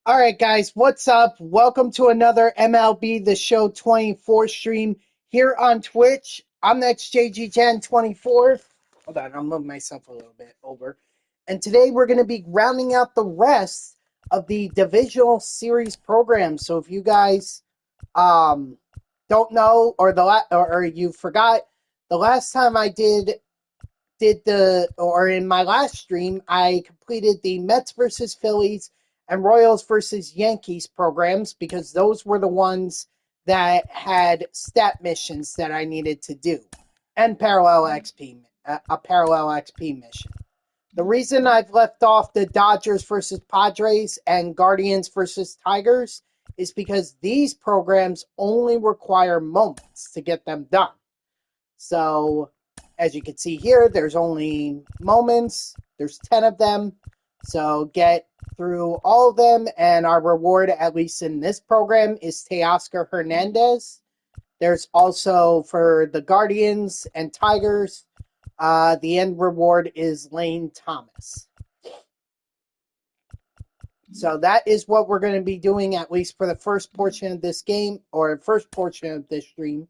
All right, guys, what's up? Welcome to another MLB The Show 24 stream here on Twitch. I'm next JG1024. Hold on, I'll move myself a little bit over. And today we're going to be rounding out the rest of the Divisional Series Programs. So if you guys don't know or you forgot, the last time I did in my last stream, I completed the Mets versus Phillies and Royals versus Yankees programs because those were the ones that had stat missions that I needed to do and a parallel XP mission. The reason I've left off the Dodgers versus Padres and Guardians versus Tigers is because these programs only require moments to get them done. So as you can see here, there's only moments. There's 10 of them. So get through all of them. And our reward, at least in this program, is Teoscar Hernandez. There's also for the Guardians and Tigers, the end reward is Lane Thomas. So that is what we're going to be doing, at least for the first portion of this game, or first portion of this stream.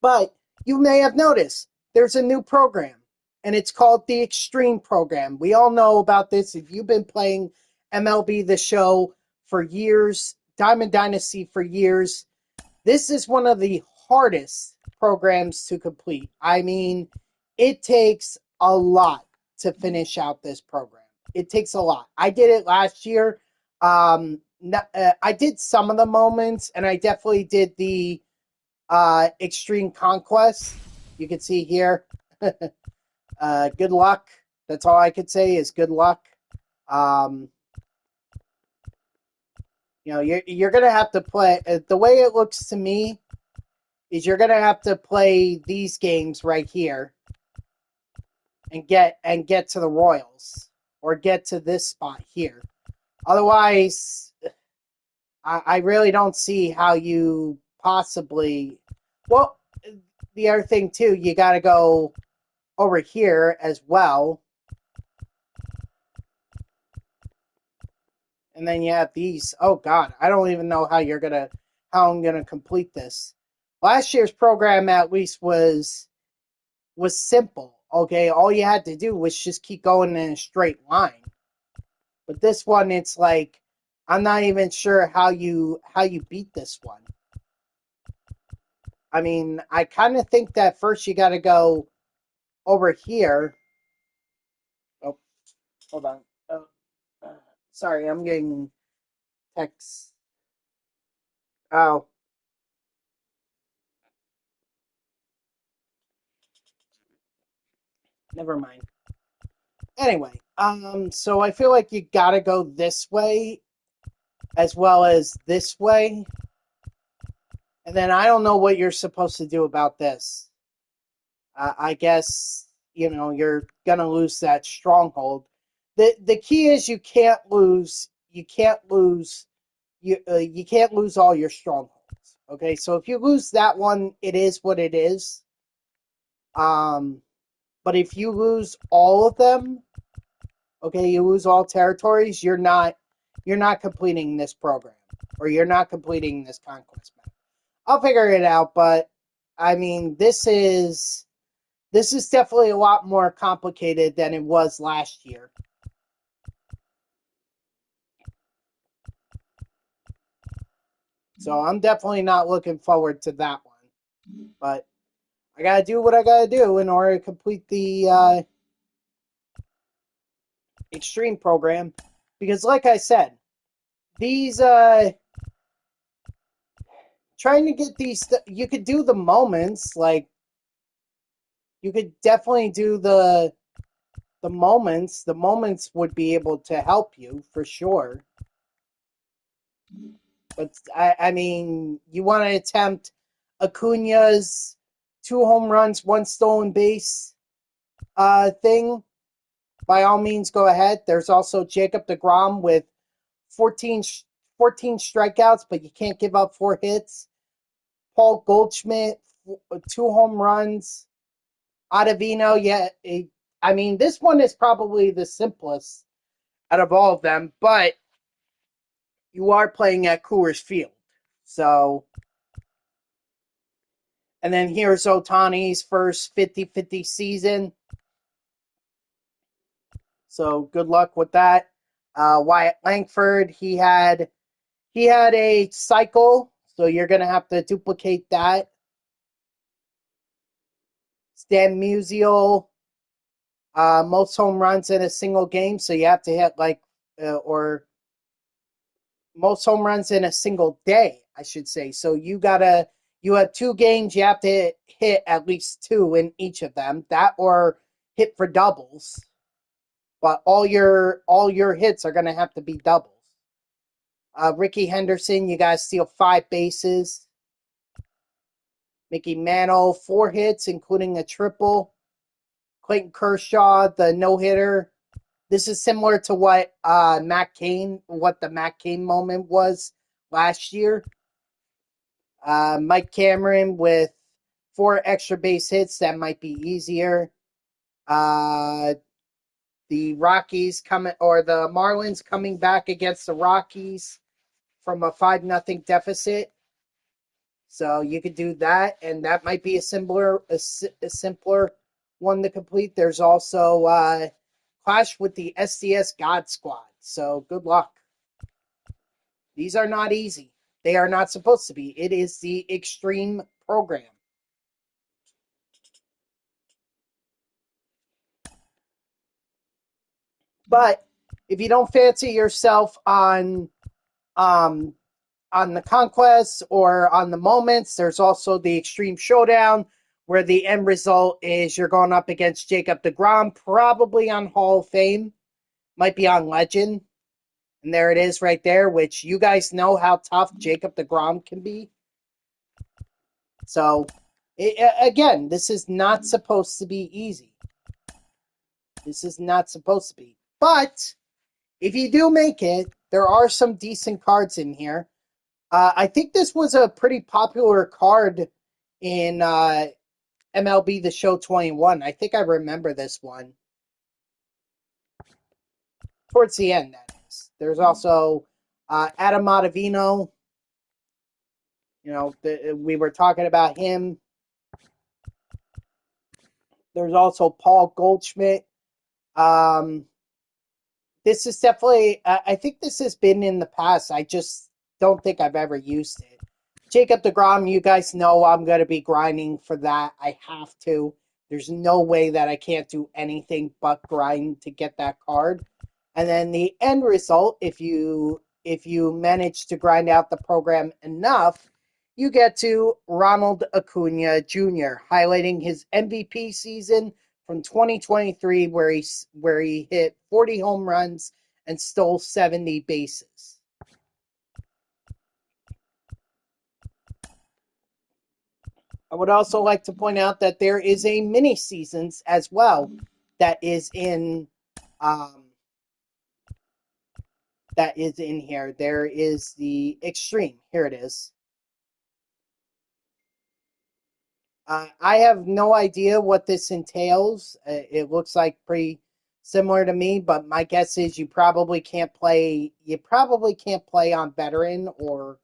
But you may have noticed there's a new program, and it's called the Extreme Program. We all know about this. If you've been playing MLB The Show for years, Diamond Dynasty for years, this is one of the hardest programs to complete. I mean, it takes a lot to finish out this program. It takes a lot. I did it last year. I did some of the moments, and I definitely did the Extreme Conquest. You can see here. Good luck. That's all I could say is good luck. You're gonna have to play. The way it looks to me is you're gonna have to play these games right here and get to the Royals or get to this spot here. Otherwise, I really don't see how you possibly. Well, the other thing too, you got to go over here as well. And then you have these. Oh God, I don't even know how I'm gonna complete this. Last year's program at least was simple. Okay, all you had to do was just keep going in a straight line. But this one, it's like I'm not even sure how you beat this one. I mean, I kind of think that first you got to go over here. Oh, hold on. Oh, sorry, I'm getting text. Oh, never mind. Anyway, so I feel like you got to go this way as well as this way. And then I don't know what you're supposed to do about this. I guess, you're going to lose that stronghold. The key is you can't lose you can't lose all your strongholds. Okay, so if you lose that one, it is what it is. But if you lose all of them, okay, you lose all territories, you're not completing this program, or you're not completing this conquest map. I'll figure it out, but I mean, this is definitely a lot more complicated than it was last year. So I'm definitely not looking forward to that one. But I gotta do what I gotta do in order to complete the Extreme program. Because like I said, these trying to get these, you could do the moments, like you could definitely do the moments. The moments would be able to help you for sure. But I mean, you want to attempt Acuna's 2 home runs, 1 stolen base thing, by all means, go ahead. There's also Jacob deGrom with 14 strikeouts, but you can't give up 4 hits. Paul Goldschmidt, 2 home runs. Ottavino, yeah. I mean, this one is probably the simplest out of all of them, but you are playing at Coors Field. So, and then here's Otani's first 50-50 season. So good luck with that. Wyatt Langford, he had a cycle, so you're gonna have to duplicate that. Stan Musial, most home runs in a single game, so you have to hit or most home runs in a single day, I should say. So you have 2 games, you have to hit at least 2 in each of them. That or hit for doubles. But all your hits are gonna have to be doubles. Ricky Henderson, you gotta steal 5 bases. Mickey Mantle, 4 hits, including a triple. Clayton Kershaw, the no-hitter. This is similar to what the Matt Cain moment was last year. Mike Cameron with 4 extra base hits. That might be easier. The Marlins coming back against the Rockies from a 5-0 deficit. So you could do that, and that might be a simpler one to complete. There's also Clash with the SDS God Squad. So good luck. These are not easy. They are not supposed to be. It is the extreme program. But if you don't fancy yourself on the conquests or on the moments, there's also the extreme showdown where the end result is you're going up against Jacob deGrom, probably on Hall of Fame, might be on Legend. And there it is right there, which you guys know how tough Jacob deGrom can be. So, again, this is not supposed to be easy. This is not supposed to be. But if you do make it, there are some decent cards in here. I think this was a pretty popular card in MLB The Show 21. I think I remember this one. Towards the end, that is. There's also Adam Ottavino. You know, we were talking about him. There's also Paul Goldschmidt. This is definitely, I think this has been in the past. I just don't think I've ever used it. Jacob deGrom, you guys know I'm going to be grinding for that. I have to. There's no way that I can't do anything but grind to get that card. And then the end result, if you manage to grind out the program enough, you get to Ronald Acuna Jr., highlighting his MVP season from 2023 where he hit 40 home runs and stole 70 bases. I would also like to point out that there is a mini seasons as well that is in here. There is the Extreme. Here it is. I have no idea what this entails. It looks like pretty similar to me, but my guess is you probably can't play on veteran or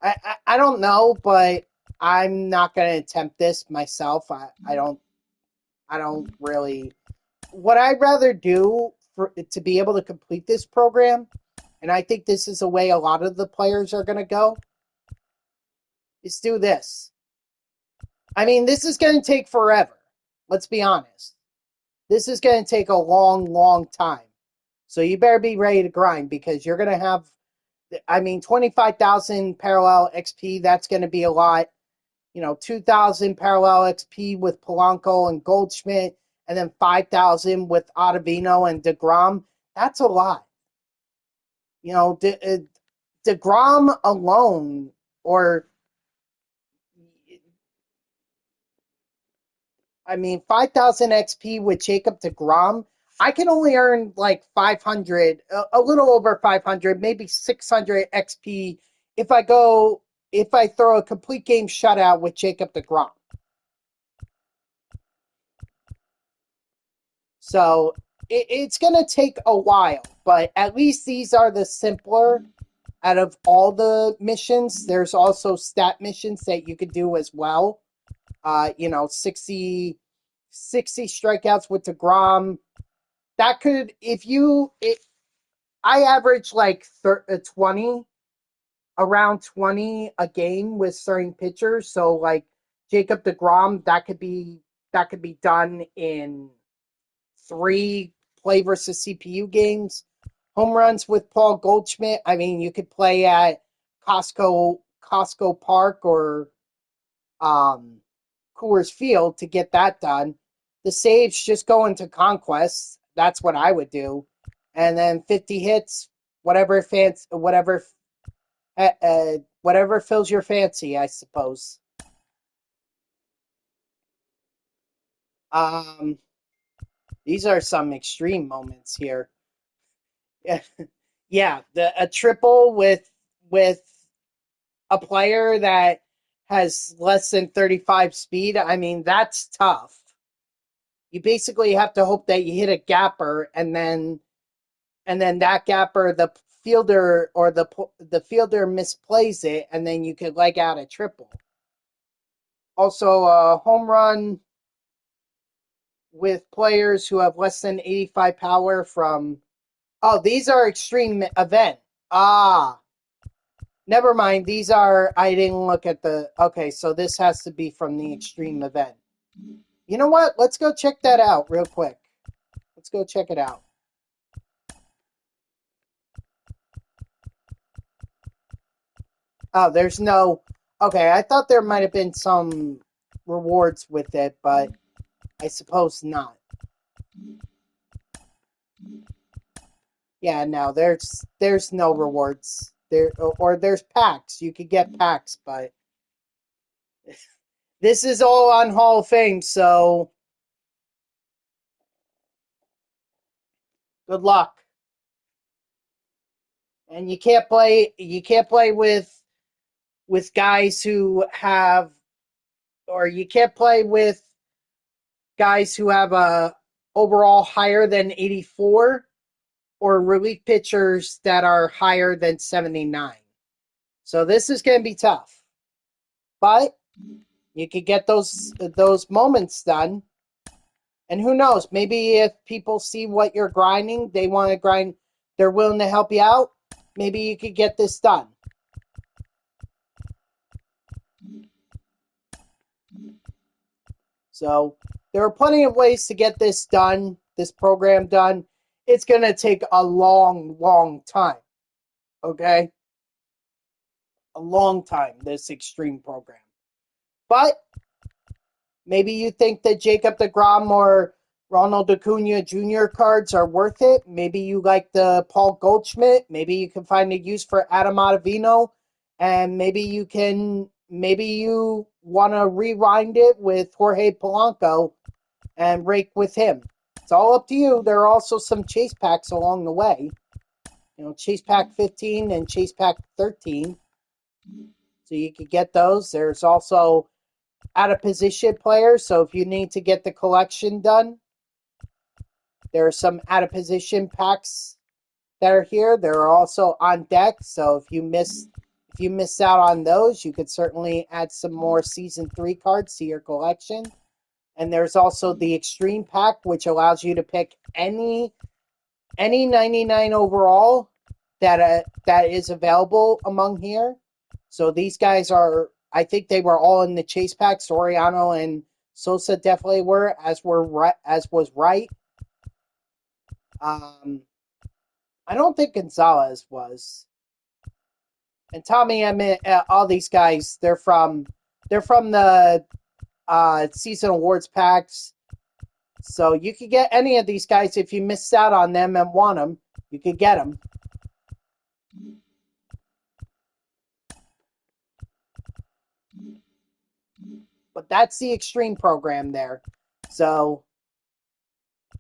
I don't know, but I'm not going to attempt this myself. I don't really. What I'd rather do to be able to complete this program, and I think this is the way a lot of the players are going to go, is do this. I mean, this is going to take forever. Let's be honest. This is going to take a long, long time. So you better be ready to grind because you're going to have, 25,000 parallel XP, that's going to be a lot. 2,000 parallel XP with Polanco and Goldschmidt, and then 5,000 with Ottavino and deGrom. That's a lot. deGrom alone, or 5,000 XP with Jacob deGrom, I can only earn like 500, a little over 500, maybe 600 XP if I throw a complete game shutout with Jacob deGrom. So it's going to take a while, but at least these are the simpler out of all the missions. There's also stat missions that you could do as well. 60 strikeouts with DeGrom. That could, I average like 20, around 20 a game with starting pitchers. So like Jacob DeGrom, that could be done in 3 play versus CPU games. Home runs with Paul Goldschmidt. I mean, you could play at Costco Park or um, Coors Field to get that done. The saves just go into Conquest. That's what I would do, and then 50 hits, whatever fills your fancy, I suppose. Um, these are some extreme moments here. Yeah, a triple with a player that has less than 35 speed. I mean, that's tough. You basically have to hope that you hit a gapper, and then that gapper, the fielder or the fielder misplays it, and then you could leg out a triple. Also, a home run with players who have less than 85 power from. Oh, these are extreme event. Ah, never mind. These are. I didn't look at the. Okay, so this has to be from the extreme event. You know what? Let's go check that out real quick. Let's go check it out. Oh, there's no. Okay, I thought there might have been some rewards with it, but I suppose not. Yeah, no, there's no rewards there, or there's packs. You could get packs, but this is all on Hall of Fame, so good luck. And you can't play with guys who have, or you can't play with guys who have a overall higher than 84, or relief pitchers that are higher than 79. So this is going to be tough. But you could get those moments done. And who knows, maybe if people see what you're grinding, they want to grind, they're willing to help you out, maybe you could get this done. So there are plenty of ways to get this done, this program done. It's going to take a long, long time. Okay? A long time, this extreme program. But maybe you think that Jacob deGrom or Ronald Acuna Jr. cards are worth it. Maybe you like the Paul Goldschmidt. Maybe you can find a use for Adam Ottavino. And maybe you want to rewind it with Jorge Polanco and rake with him. It's all up to you. There are also some chase packs along the way. Chase pack 15 and chase pack 13. So you could get those. There's also out of position players. So if you need to get the collection done, there are some out of position packs that are here. There are also on deck. So if you miss out on those, you could certainly add some more season 3 cards to your collection. And there's also the extreme pack, which allows you to pick any 99 overall that is available among here. So these guys are, I think they were all in the chase pack. Soriano and Sosa definitely were, as was Wright. I don't think Gonzalez was. And Tommy Emmett, all these guys, they're from the season awards packs. So you could get any of these guys if you missed out on them and want them. You could get them. But that's the extreme program there. So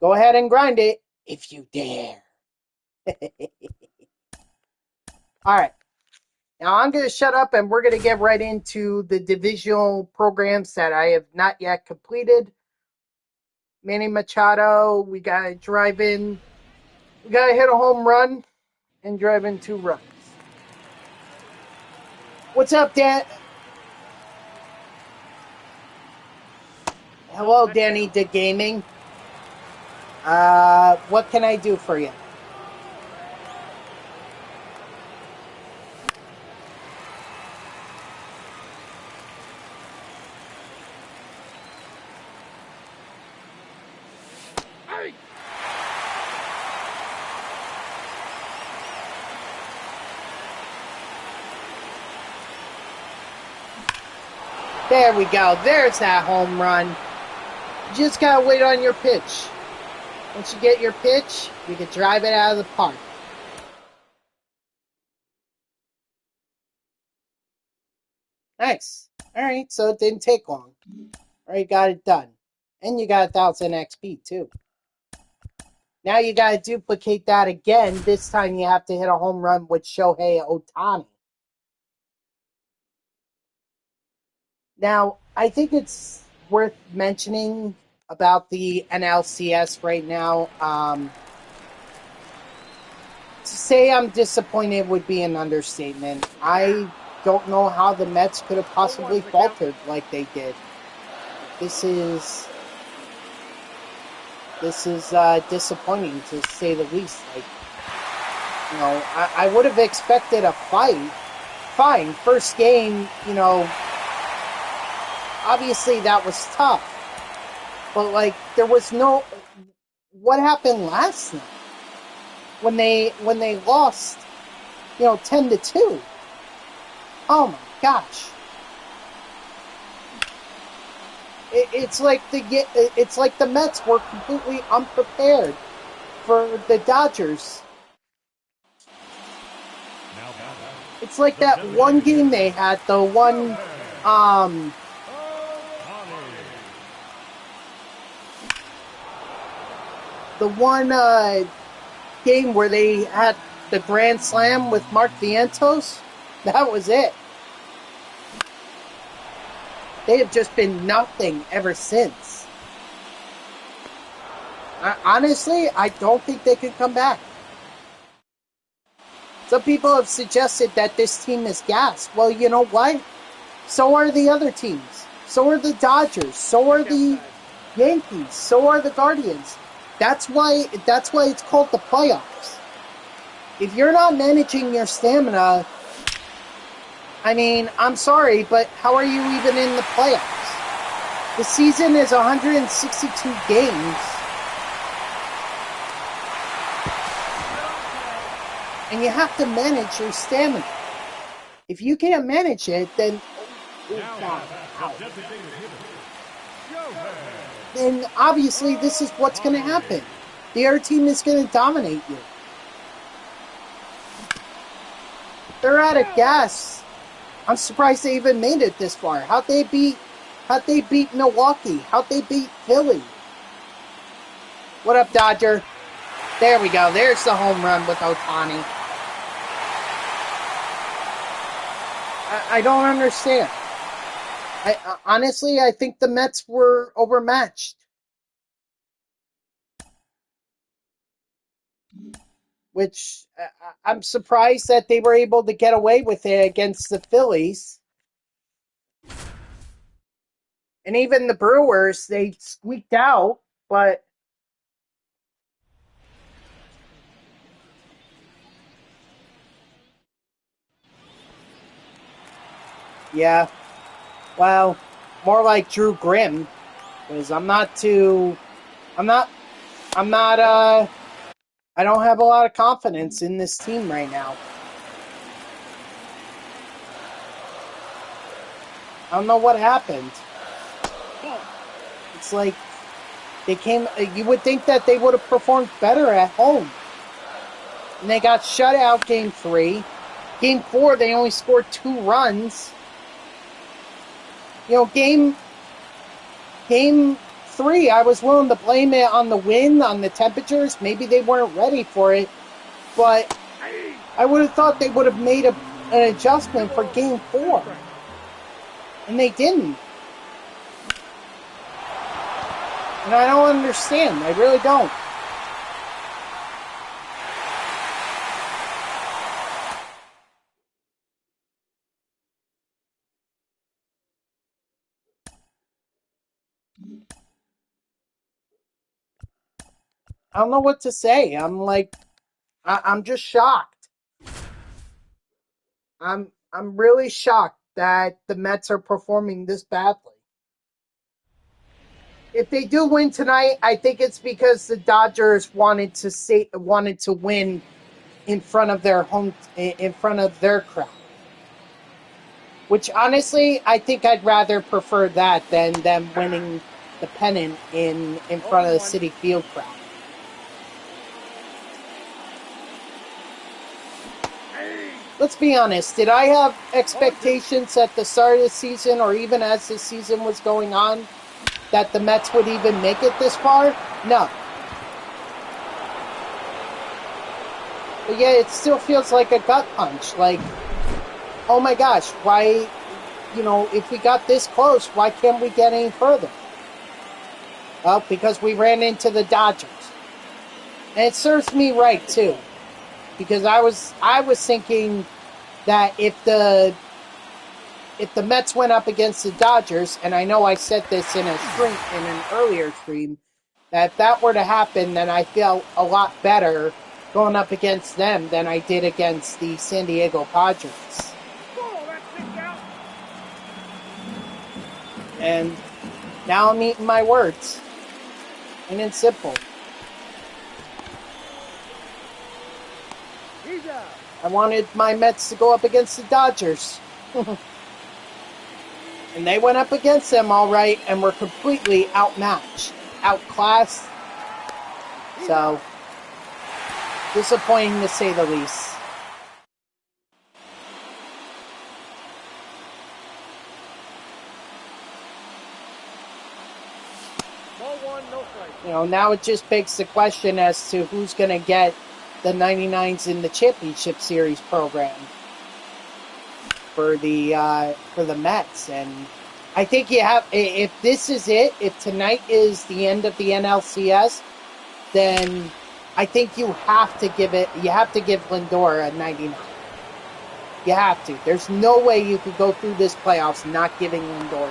go ahead and grind it if you dare. All right. Now I'm going to shut up and we're going to get right into the divisional programs that I have not yet completed. Manny Machado, we got to drive in. We got to hit a home run and drive in 2 runs. What's up, Dan? Hello, Danny the Gaming. What can I do for you? There we go. There's that home run. You just gotta wait on your pitch. Once you get your pitch, you can drive it out of the park. Nice. All right, so it didn't take long. All right, got it done. And you got 1,000 XP, too. Now you gotta duplicate that again. This time you have to hit a home run with Shohei Ohtani. Now, I think it's worth mentioning about the NLCS right now. To say I'm disappointed would be an understatement. I don't know how the Mets could have possibly faltered like they did. This is disappointing, to say the least. Like, you know, I would have expected a fight. Fine, first game, you know, obviously that was tough. But, like, there was no... What happened last night? When they lost, you know, 10-2. Oh my gosh. It's like the Mets were completely unprepared for the Dodgers. It's like that one game they had, the one game where they had the Grand Slam with Mark Vientos. That was it. They have just been nothing ever since. Honestly, I don't think they can come back. Some people have suggested that this team is gassed. Well, you know what? So are the other teams. So are the Dodgers. So are the Yankees. So are the Guardians. That's why it's called the playoffs. If you're not managing your stamina, I mean, I'm sorry, but how are you even in the playoffs? The season is 162 games. And you have to manage your stamina. If you can't manage it, then... then obviously this is what's going to happen. The other team is going to dominate you. They're out of gas. I'm surprised they even made it this far. How'd they beat Milwaukee? How'd they beat Philly? What up, Dodger? There we go. There's the home run with Ohtani. I don't understand. Honestly, I think the Mets were overmatched. Which I'm surprised that they were able to get away with it against the Phillies. And even the Brewers, they squeaked out, but... Yeah. Well, more like Drew Grimm, because I don't have a lot of confidence in this team right now. I don't know what happened. It's like you would think that they would have performed better at home. And they got shut out game 3. Game 4, they only scored 2 runs. You know, game 3, I was willing to blame it on the wind, on the temperatures. Maybe they weren't ready for it. But I would have thought they would have made an adjustment for game 4. And they didn't. And I don't understand. I really don't. I don't know what to say. I'm just shocked. I'm really shocked that the Mets are performing this badly. If they do win tonight, I think it's because the Dodgers wanted to win in front of their crowd. Which honestly, I think I'd rather prefer that than them winning the pennant in front of the Citi Field crowd. Let's be honest, did I have expectations at the start of the season or even as the season was going on that the Mets would even make it this far? No. But yeah, it still feels like a gut punch. Like, oh my gosh, why, if we got this close, why can't we get any further? Well, because we ran into the Dodgers. And it serves me right, too. Because I was thinking that if the Mets went up against the Dodgers, and I know I said this in an earlier stream, that if that were to happen, then I felt a lot better going up against them than I did against the San Diego Padres. And now I'm eating my words. And it's simple. I wanted my Mets to go up against the Dodgers. And they went up against them all right and were completely outmatched, outclassed. So, disappointing to say the least. Now it just begs the question as to who's going to get the 99s in the Championship Series program for the Mets. And I think if this is it, if tonight is the end of the NLCS, then I think you have to give Lindor a 99. You have to. There's no way you could go through this playoffs not giving Lindor.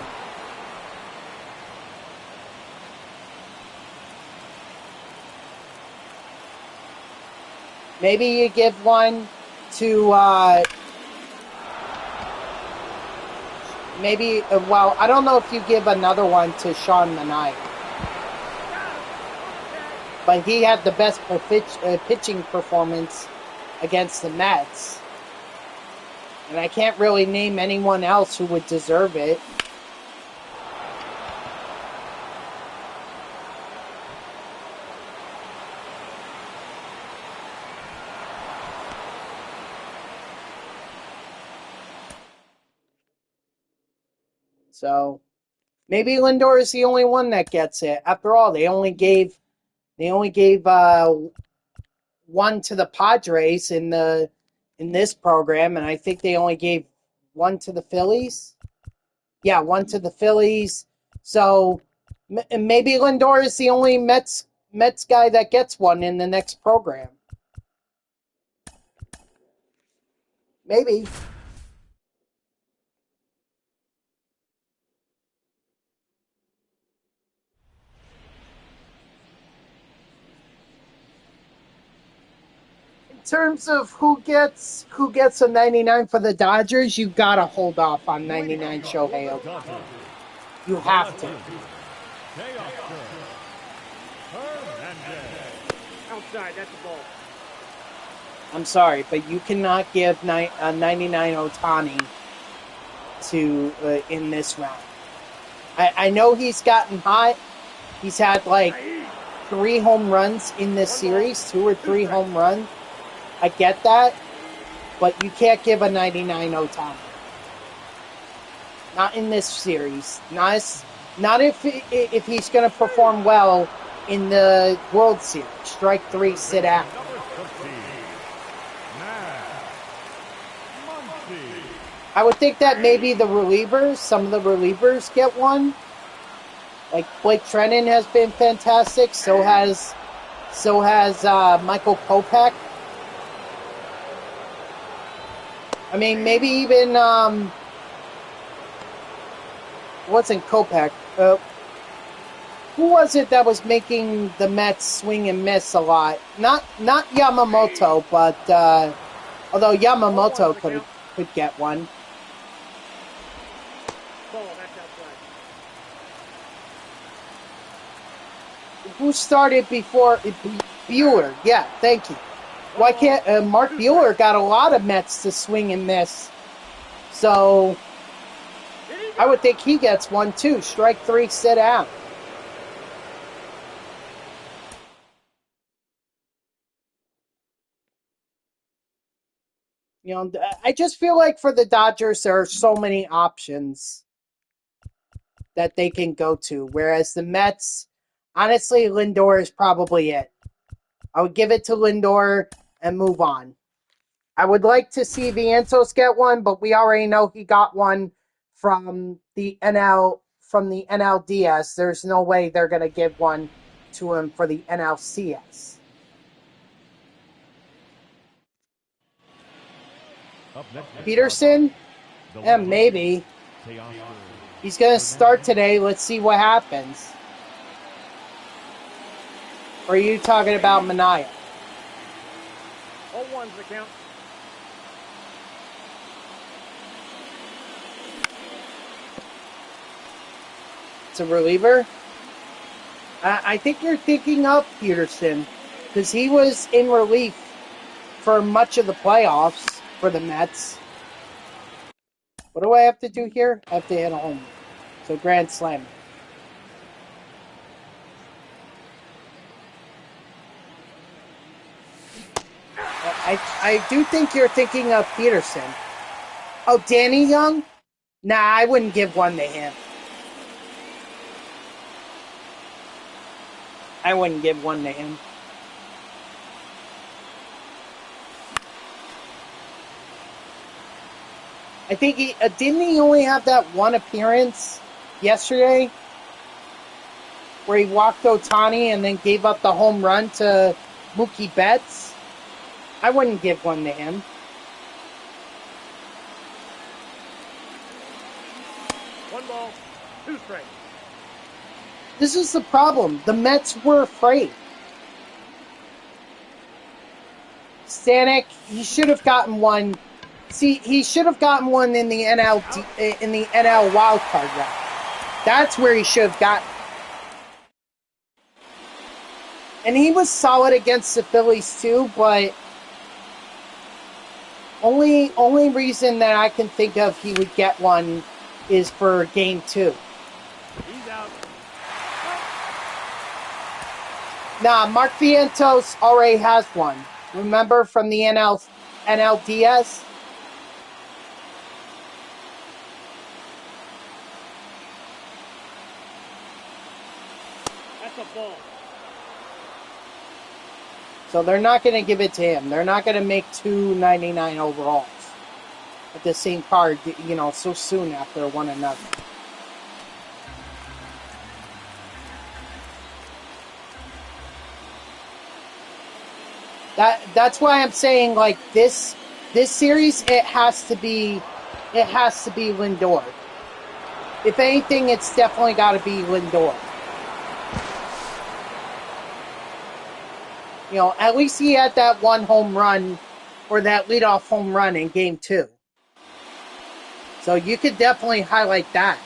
Maybe you give one to, I don't know if you give another one to Sean Manaea. But he had the best pitching performance against the Mets. And I can't really name anyone else who would deserve it. So maybe Lindor is the only one that gets it. After all, they only gave one to the Padres in this program, and I think they only gave one to the Phillies. Yeah, one to the Phillies. So maybe Lindor is the only Mets guy that gets one in the next program. Maybe. In terms of who gets a 99 for the Dodgers, you gotta hold off on 99 Shohei Ohtani. You have to. Outside, that's a ball. I'm sorry, but you cannot give a 99 Ohtani in this round. I know he's gotten hot. He's had like 3 home runs in this series, 2 or 3 home runs. I get that, but you can't give a 99 Ohtani. Not in this series. Not if he's going to perform well in the World Series. Strike 3, sit out. I would think that maybe some of the relievers get one. Like Blake Treinen has been fantastic. So has Michael Kopech. I mean, maybe even wasn't Kopech. Who was it that was making the Mets swing and miss a lot? Not Yamamoto, but although Yamamoto could get one. Ball, that's outside. Who started before Bueller? Yeah, thank you. Why can't Mark Bueller got a lot of Mets to swing and miss? So I would think he gets one too. Strike 3, sit out. You know, I just feel like for the Dodgers, there are so many options that they can go to. Whereas the Mets, honestly, Lindor is probably it. I would give it to Lindor and move on. I would like to see Vientos get one, but we already know he got one from the NLDS. There's no way they're going to give one to him for the NLCS. Peterson? Yeah, maybe. He's going to start today. Let's see what happens. Or are you talking about Manaea? 0-1's the count. It's a reliever? I think you're thinking of Peterson because he was in relief for much of the playoffs for the Mets. What do I have to do here? I have to hit a home run. So grand slam. I do think you're thinking of Peterson. Oh, Danny Young? Nah, I wouldn't give one to him. I wouldn't give one to him. I think didn't he only have that one appearance yesterday where he walked Ohtani and then gave up the home run to Mookie Betts? I wouldn't give one to him. One ball, 2 strikes. This is the problem. The Mets were afraid. Stanek, he should have gotten one. See, he should have gotten one in the NL wildcard round. That's where he should have gotten. And he was solid against the Phillies too, but only reason that I can think of he would get one is for Game 2. He's out. Nah, Mark Vientos already has one. Remember from the NLDS? That's a ball. So they're not going to give it to him. They're not going to make 299 overalls at the same card, so soon after one another. That's why I'm saying like this series it has to be Lindor. If anything, it's definitely got to be Lindor. At least he had that one home run or that leadoff home run in Game 2. So you could definitely highlight that.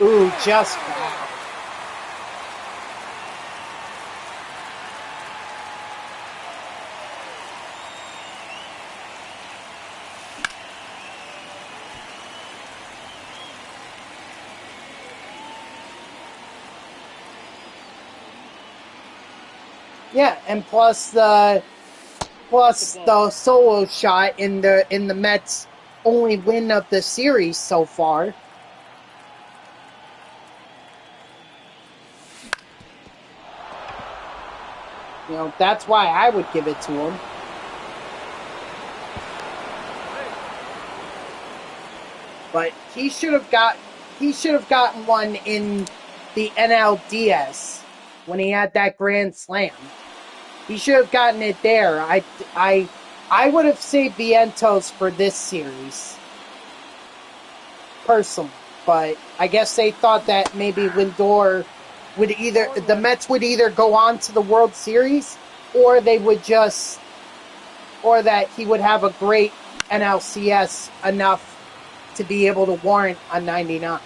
Ooh, just foul. Yeah, and plus the solo shot in the Mets' only win of the series so far. You know, that's why I would give it to him. But he should have gotten one in the NLDS when he had that grand slam. He should have gotten it there. I would have saved Vientos for this series, personally. But I guess they thought that maybe Lindor the Mets would either go on to the World Series, or they would or that he would have a great NLCS enough to be able to warrant a 99.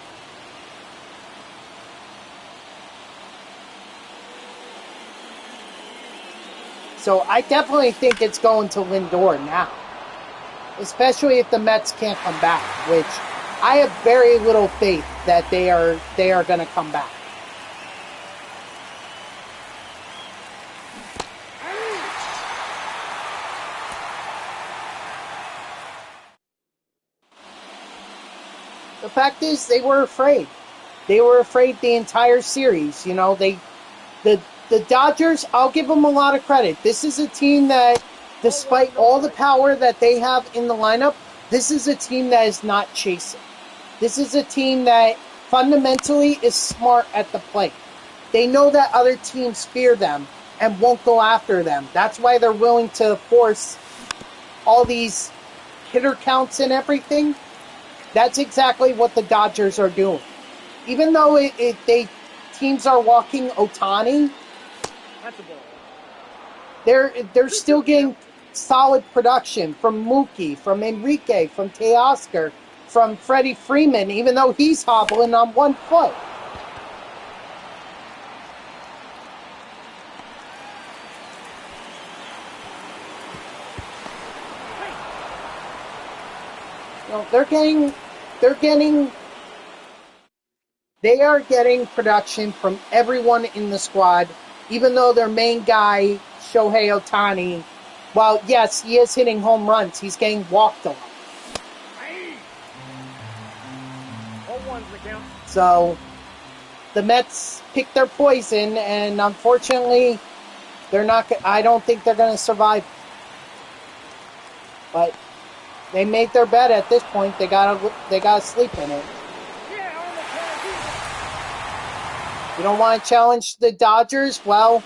So I definitely think it's going to Lindor now, especially if the Mets can't come back, which I have very little faith that they are going to come back. The fact is, they were afraid. They were afraid the entire series. You know, the Dodgers, I'll give them a lot of credit. This is a team that, despite all the power that they have in the lineup, this is a team that is not chasing. This is a team that fundamentally is smart at the plate. They know that other teams fear them and won't go after them. That's why they're willing to force all these hitter counts and everything. That's exactly what the Dodgers are doing. Even though teams are walking Ohtani, That's a ball. they're still getting solid production from Mookie, from Enrique, from Teoscar, from Freddie Freeman, even though he's hobbling on one foot. You know, they are getting production from everyone in the squad, even though their main guy, Shohei Ohtani, while yes, he is hitting home runs, he's getting walked a lot. So the Mets picked their poison, and unfortunately, I don't think they're going to survive. But they made their bet at this point. They gotta sleep in it. You don't want to challenge the Dodgers? Well,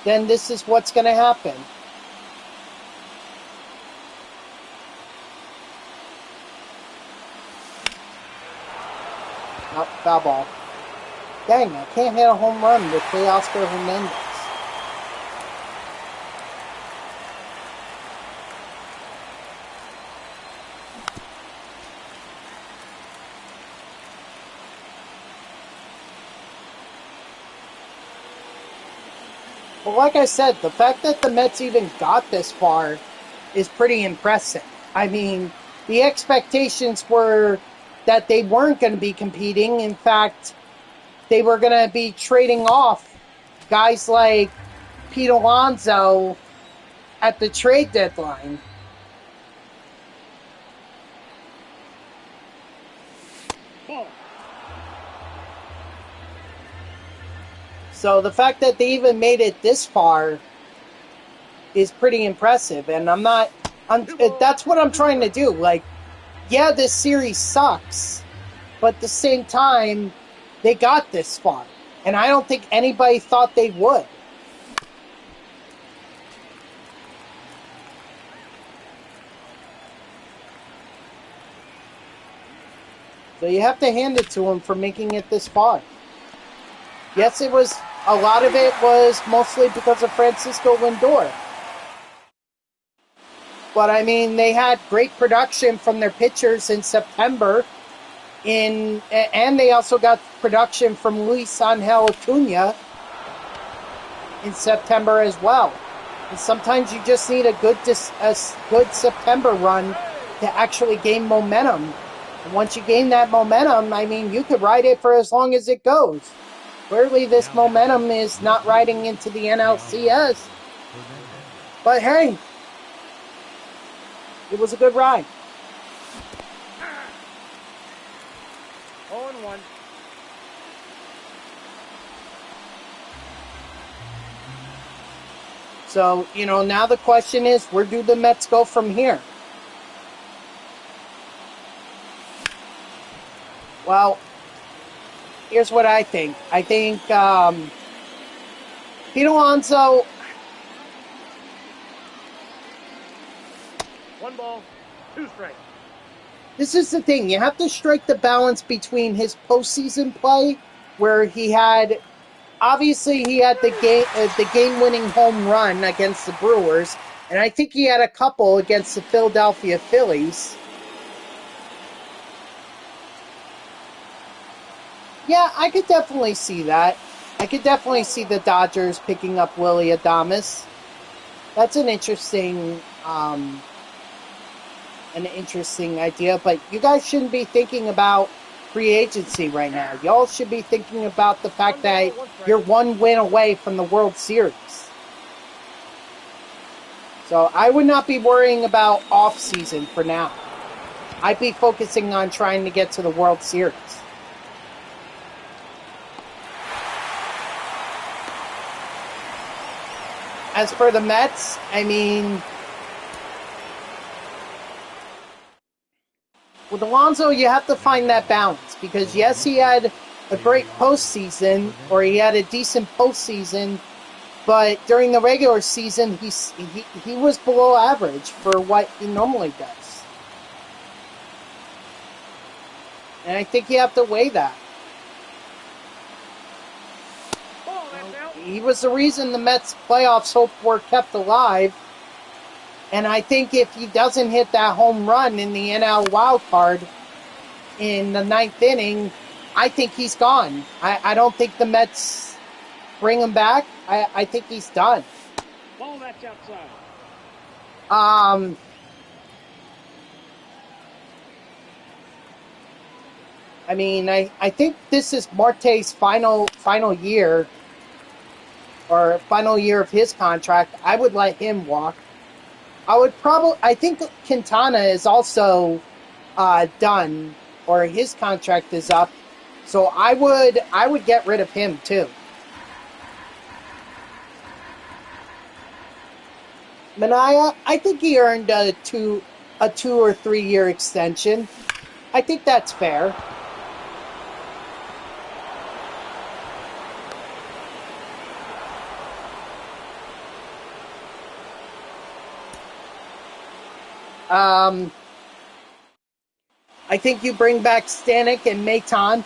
then this is what's going to happen. Oh, foul ball. Dang, I can't hit a home run with Teoscar Hernandez. Well, like I said, the fact that the Mets even got this far is pretty impressive. I mean, the expectations were that they weren't going to be competing. In fact, they were going to be trading off guys like Pete Alonso at the trade deadline. So the fact that they even made it this far is pretty impressive. And that's what I'm trying to do. Like, yeah, this series sucks, but at the same time, they got this far. And I don't think anybody thought they would. So you have to hand it to them for making it this far. Yes, a lot of it was mostly because of Francisco Lindor. But I mean, they had great production from their pitchers in September. And they also got production from Luis Angel Acuna in September as well. And sometimes you just need a good September run to actually gain momentum. And once you gain that momentum, I mean, you could ride it for as long as it goes. Clearly, this momentum is not riding into the NLCS. But hey, it was a good ride. 0-1. So, now the question is, where do the Mets go from here? Well, here's what I think. I think Pete Alonso... 1 ball, 2 strikes. This is the thing. You have to strike the balance between his postseason play, where he had... Obviously, he had the game-winning home run against the Brewers, and I think he had a couple against the Philadelphia Phillies. Yeah, I could definitely see that. I could definitely see the Dodgers picking up Willy Adames. That's an interesting idea, but you guys shouldn't be thinking about free agency right now. Y'all should be thinking about the fact that you're 1 win away from the World Series. So I would not be worrying about off-season for now. I'd be focusing on trying to get to the World Series. As for the Mets, I mean... With Alonso, you have to find that balance, because yes, he had a great postseason, or he had a decent postseason, but during the regular season, he was below average for what he normally does. And I think you have to weigh that. He was the reason the Mets' playoffs hope were kept alive. And I think if he doesn't hit that home run in the NL wild card in the 9th inning, I think he's gone. I don't think the Mets bring him back. I think he's done. Ball that's outside. I mean, I think this is Marte's final year, or final year of his contract. I would let him walk. I think Quintana is also done, or his contract is up. So I would get rid of him too. Manaea, I think he earned a 2 or 3 year extension. I think that's fair. I think you bring back Stanek and Maton.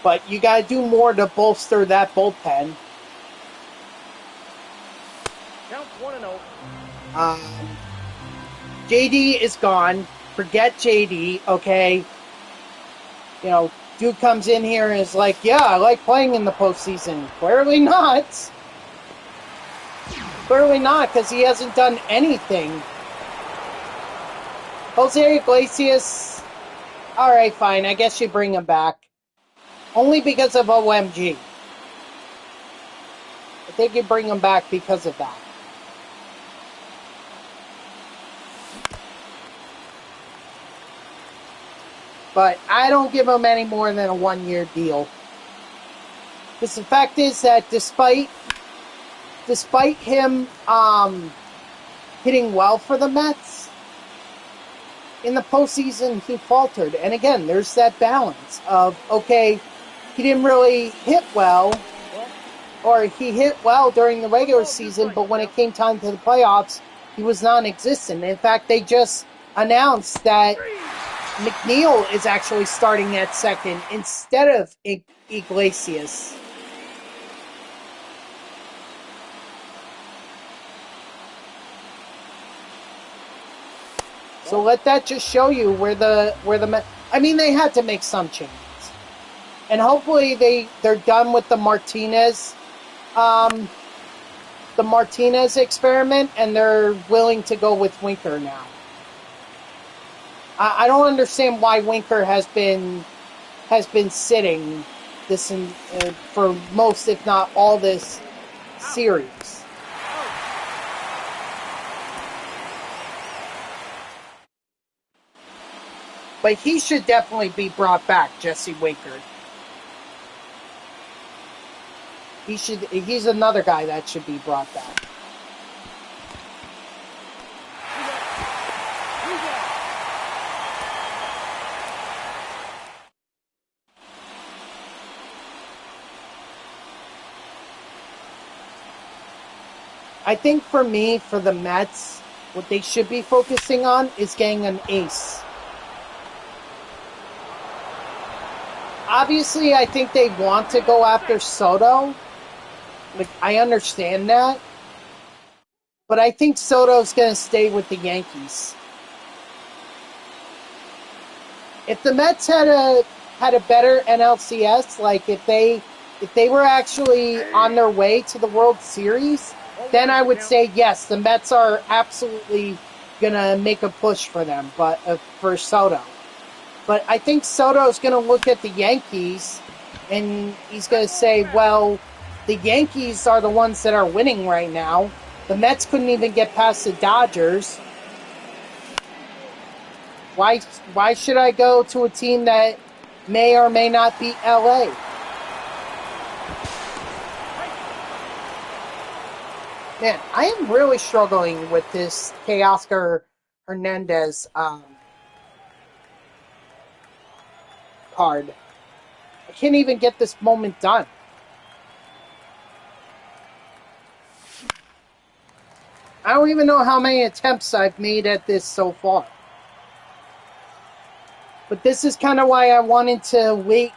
But you got to do more to bolster that bullpen. Counts 1-0. JD is gone. Forget JD, okay? Dude comes in here and is like, yeah, I like playing in the postseason. Clearly not. Clearly not, because he hasn't done anything. Jose Iglesias, alright, fine. I guess you bring him back. Only because of OMG. I think you bring him back because of that. But I don't give him any more than a 1 year deal. Because the fact is that despite him hitting well for the Mets, in the postseason he faltered. And again, there's that balance of, okay, he didn't really hit well, or he hit well during the regular season, but when it came time to the playoffs, he was non-existent. In fact, they just announced that McNeil is actually starting at second instead of Iglesias. So let that just show you where the I mean, they had to make some changes, and hopefully they're done with the Martinez experiment, and they're willing to go with Winker now. I don't understand why Winker has been sitting this for most, if not all, this series. But he should definitely be brought back, Jesse Winker. He's another guy that should be brought back. I think for me, for the Mets, what they should be focusing on is getting an ace. Obviously, I think they want to go after Soto. Like, I understand that. But I think Soto's going to stay with the Yankees. If the Mets had a better NLCS, like if they were actually on their way to the World Series, then I would say yes, the Mets are absolutely gonna make a push for them, but for Soto. But I think Soto's gonna look at the Yankees and he's gonna say, well, the Yankees are the ones that are winning right now. The Mets couldn't even get past the Dodgers. Why should I go to a team that may or may not beat LA? Man, I am really struggling with this Teoscar Hernandez card. I can't even get this moment done. I don't even know how many attempts I've made at this so far. But this is kind of why I wanted to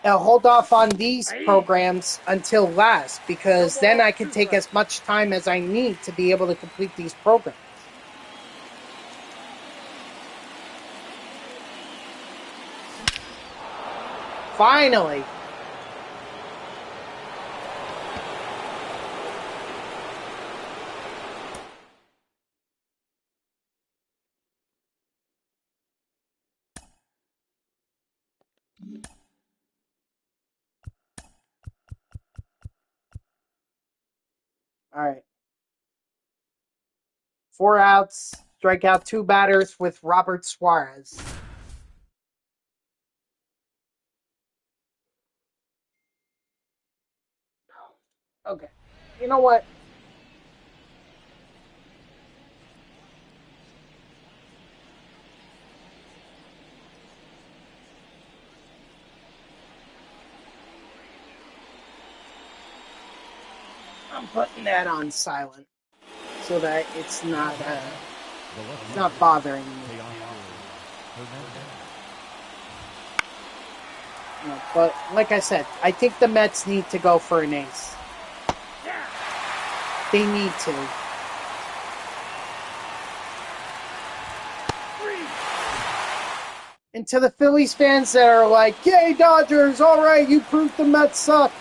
hold off on these programs until last, because then I can take as much time as I need to be able to complete these programs. Finally. All right. 4 outs, strike out 2 batters with Robert Suarez. Okay. You know what? I'm putting that on silent so that it's not bothering me. No, but like I said, I think the Mets need to go for an ace. They need to. And to the Phillies fans that are like, yay, Dodgers, all right, you proved the Mets suck.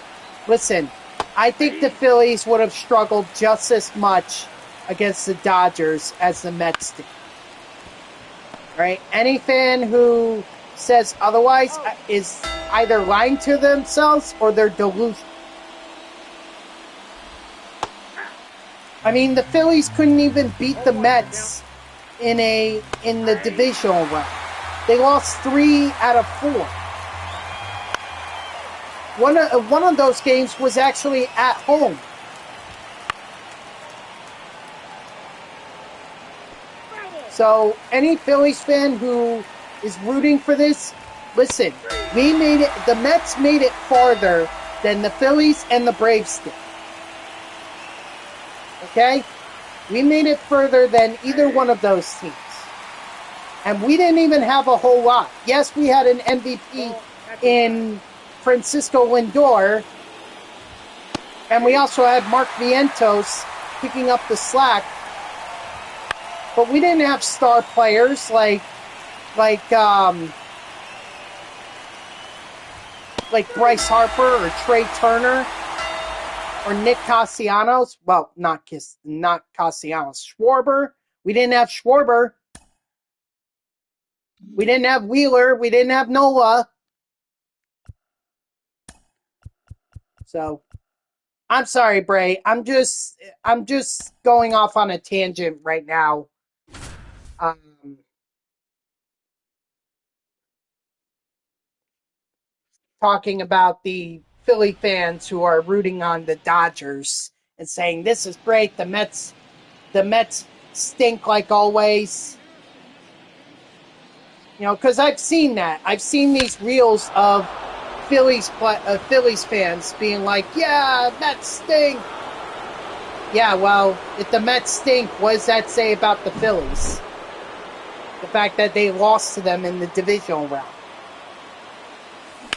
Listen, I think the Phillies would have struggled just as much against the Dodgers as the Mets did. Right? Any fan who says otherwise is either lying to themselves or they're delusional. I mean, the Phillies couldn't even beat the Mets in the divisional round. They lost 3 out of 4. One of those games was actually at home. So any Phillies fan who is rooting for this, listen, the Mets made it farther than the Phillies and the Braves did. Okay? We made it further than either one of those teams. And we didn't even have a whole lot. Yes, we had an MVP in Francisco Lindor. And we also had Mark Vientos picking up the slack. But we didn't have star players like Bryce Harper or Trey Turner or Nick Castellanos. Well, not Castellanos. Schwarber. We didn't have Schwarber. We didn't have Wheeler. We didn't have Nola. So, I'm sorry, Bray. I'm just going off on a tangent right now. Talking about the Philly fans who are rooting on the Dodgers and saying this is great. The Mets stink like always. You know, because I've seen that. I've seen these reels of Phillies fans being like, "Yeah, Mets stink." Yeah, well, if the Mets stink, what does that say about the Phillies? The fact that they lost to them in the divisional round.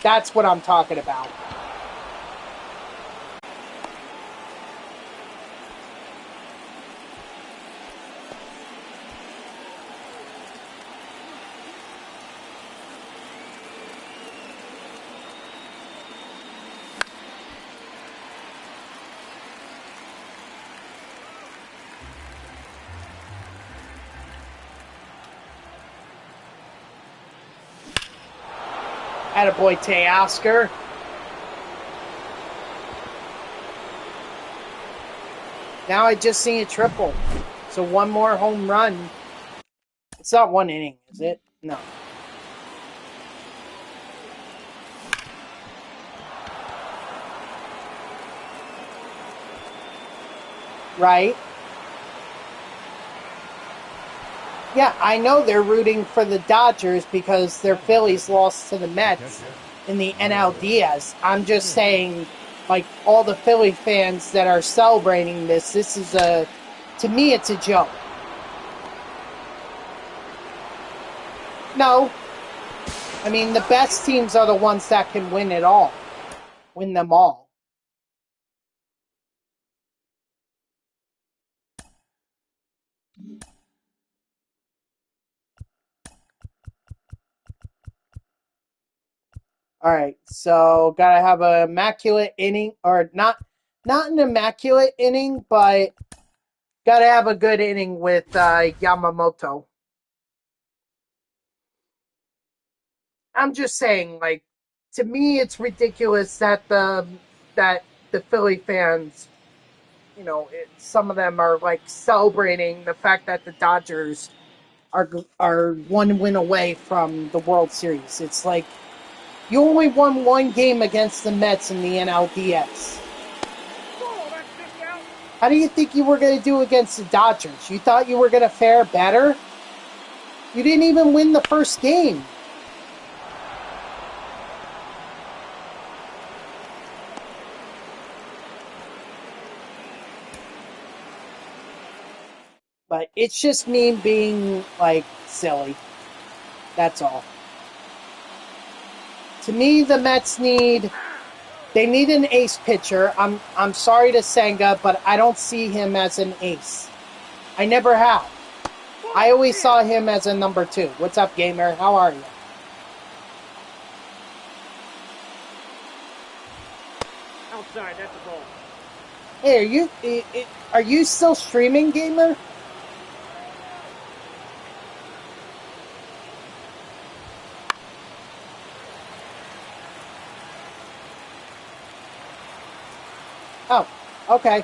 That's what I'm talking about. Attaboy, Teoscar. Now I just seen a triple. So one more home run. It's not one inning, is it? No. Right? Yeah, I know they're rooting for the Dodgers because their Phillies lost to the Mets in the NLDS. I'm just saying, like, all the Philly fans that are celebrating this is to me, it's a joke. No. I mean, the best teams are the ones that can win it all. Win them all. All right, so gotta have an immaculate inning, or not an immaculate inning, but gotta have a good inning with Yamamoto. I'm just saying, like, to me, it's ridiculous that the Philly fans, you know, some of them are like celebrating the fact that the Dodgers are one win away from the World Series. It's like you only won one game against the Mets in the NLDS. How do you think you were going to do against the Dodgers? You thought you were going to fare better? You didn't even win the first game. But it's just me being, like, silly. That's all. To me, the Mets need an ace pitcher. I'm sorry to Senga, but I don't see him as an ace. I never have. I always saw him as a number 2. What's up, gamer? How are you? Outside, that's a ball. Hey, are you still streaming, gamer? Oh, okay.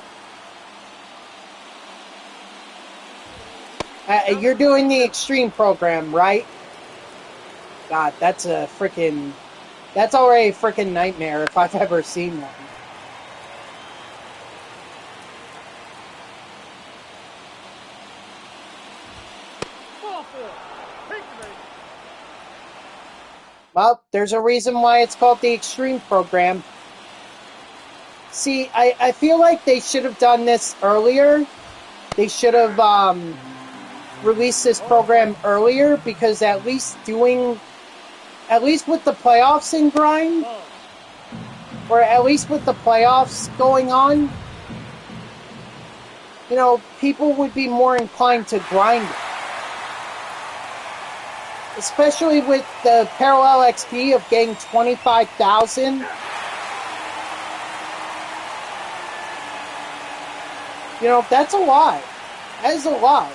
You're doing the extreme program, right? God, that's already a freaking nightmare if I've ever seen one. Well, there's a reason why it's called the extreme program. See, I feel like they should have done this earlier. They should have released this program earlier, because at least with the playoffs in grind, or at least with the playoffs going on, you know, people would be more inclined to grind it. Especially with the parallel XP of getting 25,000. You know, that's a lot. That is a lot.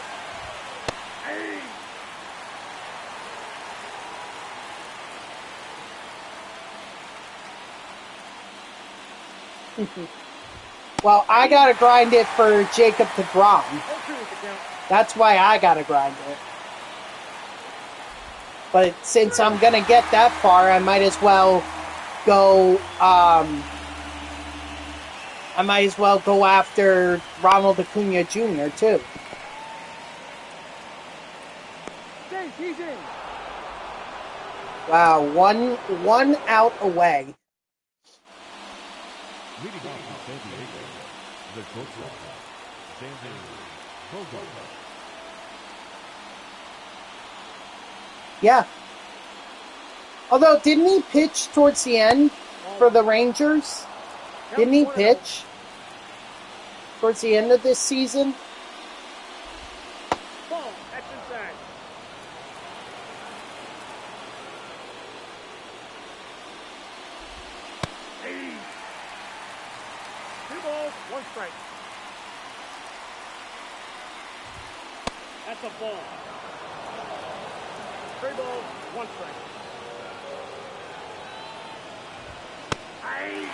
Well, I gotta grind it for Jacob DeGrom. That's why I gotta grind it. But since I'm gonna get that far, I might as well go I might as well go after Ronald Acuna Jr. too. He's in. Wow, one out away. Leading off for San Diego, the shortstop, Xander Bogaerts. Yeah. Although, didn't he pitch towards the end for the Rangers? Didn't he pitch towards the end of this season? Ball. That's inside. Hey. 2 balls, 1 strike. That's a ball. 3 balls, 1 strike. Hey. You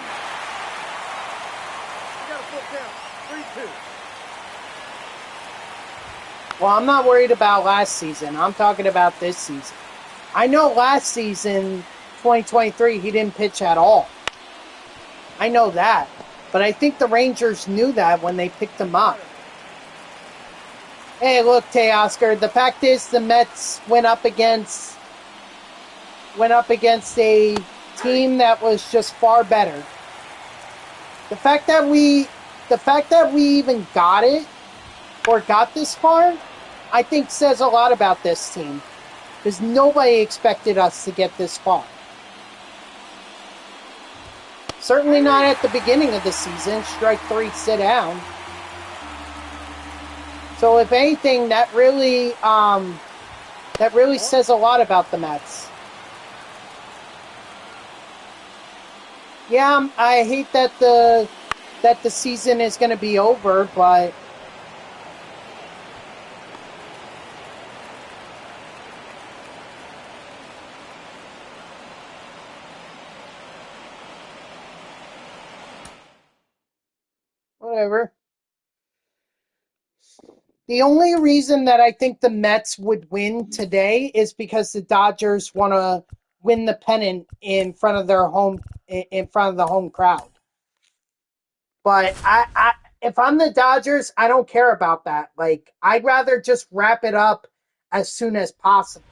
got a full count. 3-2. Well, I'm not worried about last season. I'm talking about this season. I know last season, 2023, he didn't pitch at all. I know that. But I think the Rangers knew that when they picked him up. Hey, look, Teoscar, the fact is the Mets went up against a team that was just far better. The fact that we even got it, or got this far, I think says a lot about this team. Because nobody expected us to get this far. Certainly not at the beginning of the season. Strike 3, sit down. So if anything, that really says a lot about the Mets. Yeah, I hate that the season is going to be over, but whatever. The only reason that I think the Mets would win today is because the Dodgers want to win the pennant in front of the home crowd. But if I'm the Dodgers, I don't care about that. Like, I'd rather just wrap it up as soon as possible.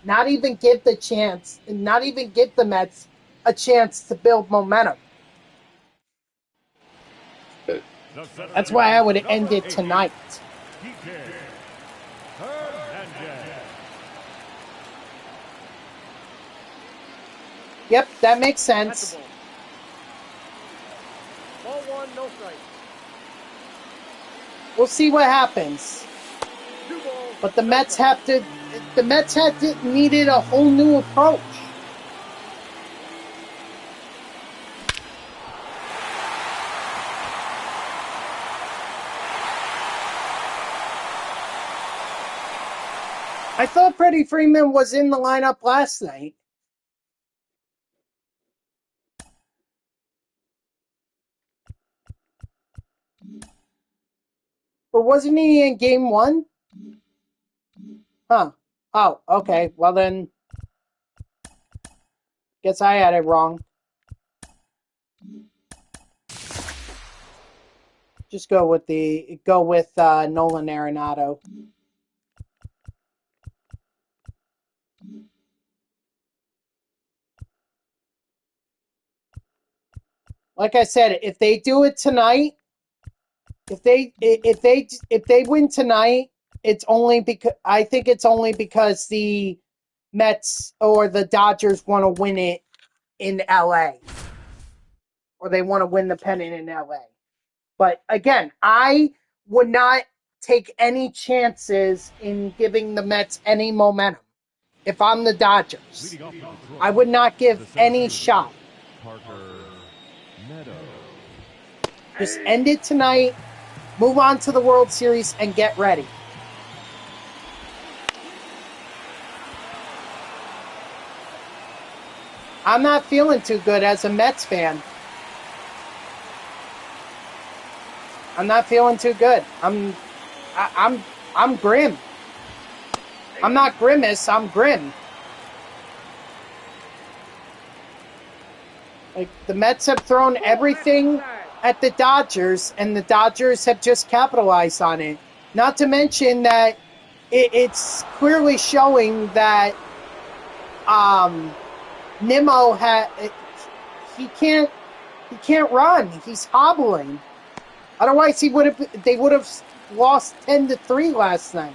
Not even give the Mets a chance to build momentum. That's why I would end it tonight. Yep, that makes sense. Ball 1, no strike. We'll see what happens. 2 balls. But the Mets needed a whole new approach. I thought Freddie Freeman was in the lineup last night. Or wasn't he in game 1? Huh. Oh, okay. Well then, guess I had it wrong. Just go with Nolan Arenado. Like I said, if they do it tonight, if they win tonight, I think it's only because the Mets or the Dodgers want to win it in LA. Or they want to win the pennant in LA. But again, I would not take any chances in giving the Mets any momentum. If I'm the Dodgers, I would not give any shot. Just end it tonight, move on to the World Series, and get ready. I'm not feeling too good as a Mets fan. I'm not feeling too good. I'm grim. I'm not grimace, I'm grim. Like, the Mets have thrown everything at the Dodgers, and the Dodgers have just capitalized on it. Not to mention that it's clearly showing that Nimmo he can't run. He's hobbling. Otherwise, they would have lost 10-3 last night.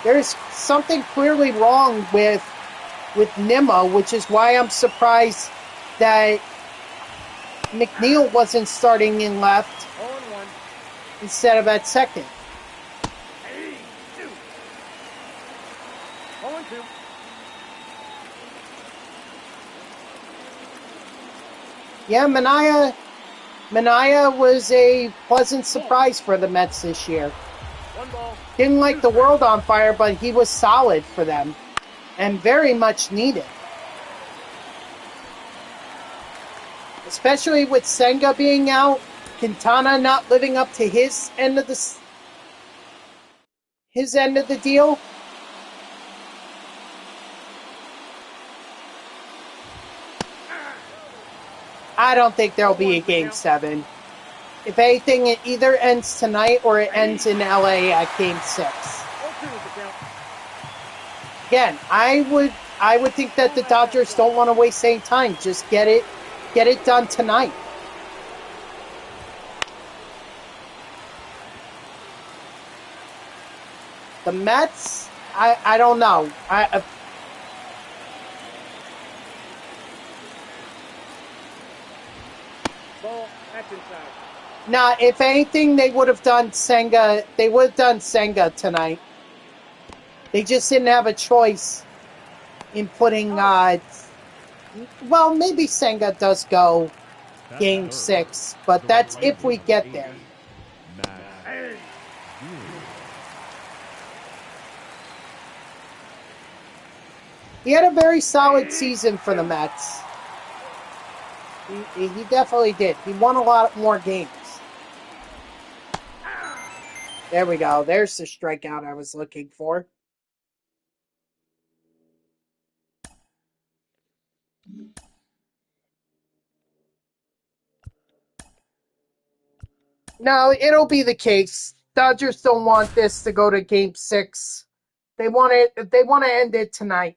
There's something clearly wrong with Nimmo, which is why I'm surprised that McNeil wasn't starting in left 0-1. instead of at second. 0-2. Yeah, Mania was a pleasant surprise for the Mets this year. 1 ball. Didn't light the world on fire, but he was solid for them and very much needed. Especially with Senga being out, Quintana not living up to his end of the deal. I don't think there'll be a Game 7. If anything, it either ends tonight or it ends in LA at Game 6. 0-2 is the count. Again, I would think that the Dodgers don't want to waste any time. Just get it done tonight. The Mets, I don't know. Ball, that's inside. Nah, if anything, they would have done Senga. They would have done Senga tonight. They just didn't have a choice in putting. Well, maybe Senga does go Game 6, but that's if we get there. He had a very solid season for the Mets. He definitely did. He won a lot more games. There we go. There's the strikeout I was looking for. No, it'll be the case. Dodgers don't want this to go to Game 6. They want to end it tonight.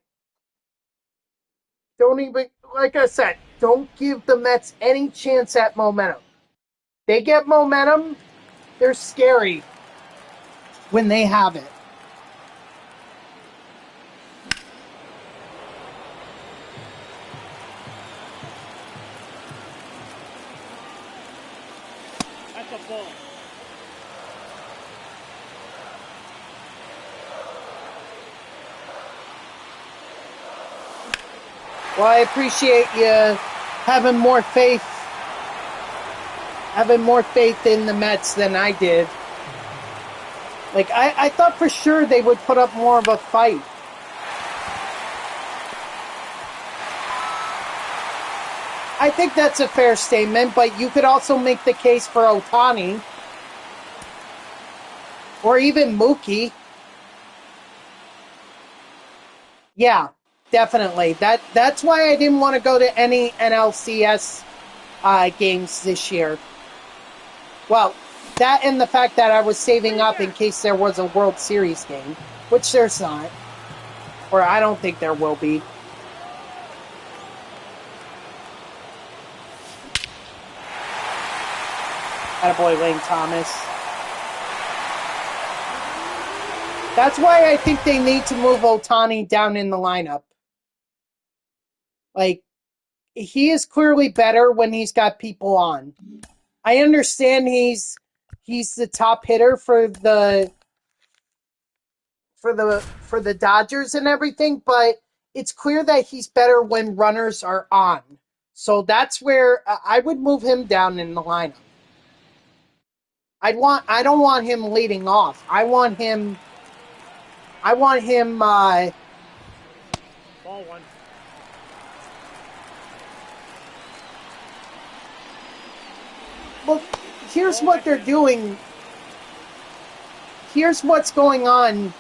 Don't even, like I said, don't give the Mets any chance at momentum. They get momentum, they're scary when they have it. That's a ball. Well, I appreciate you having more faith in the Mets than I did. Like, I thought for sure they would put up more of a fight. I think that's a fair statement, but you could also make the case for Ohtani. Or even Mookie. Yeah, definitely. That's why I didn't want to go to any NLCS games this year. Well, that and the fact that I was saving up in case there was a World Series game, which there's not. Or I don't think there will be. Attaboy Lane Thomas. That's why I think they need to move Ohtani down in the lineup. Like, he is clearly better when he's got people on. I understand he's the top hitter for the Dodgers and everything, but it's clear that he's better when runners are on. So that's where I would move him down in the lineup. I don't want him leading off. I want him Ball 1. Well, here's what they're doing. Here's what's going on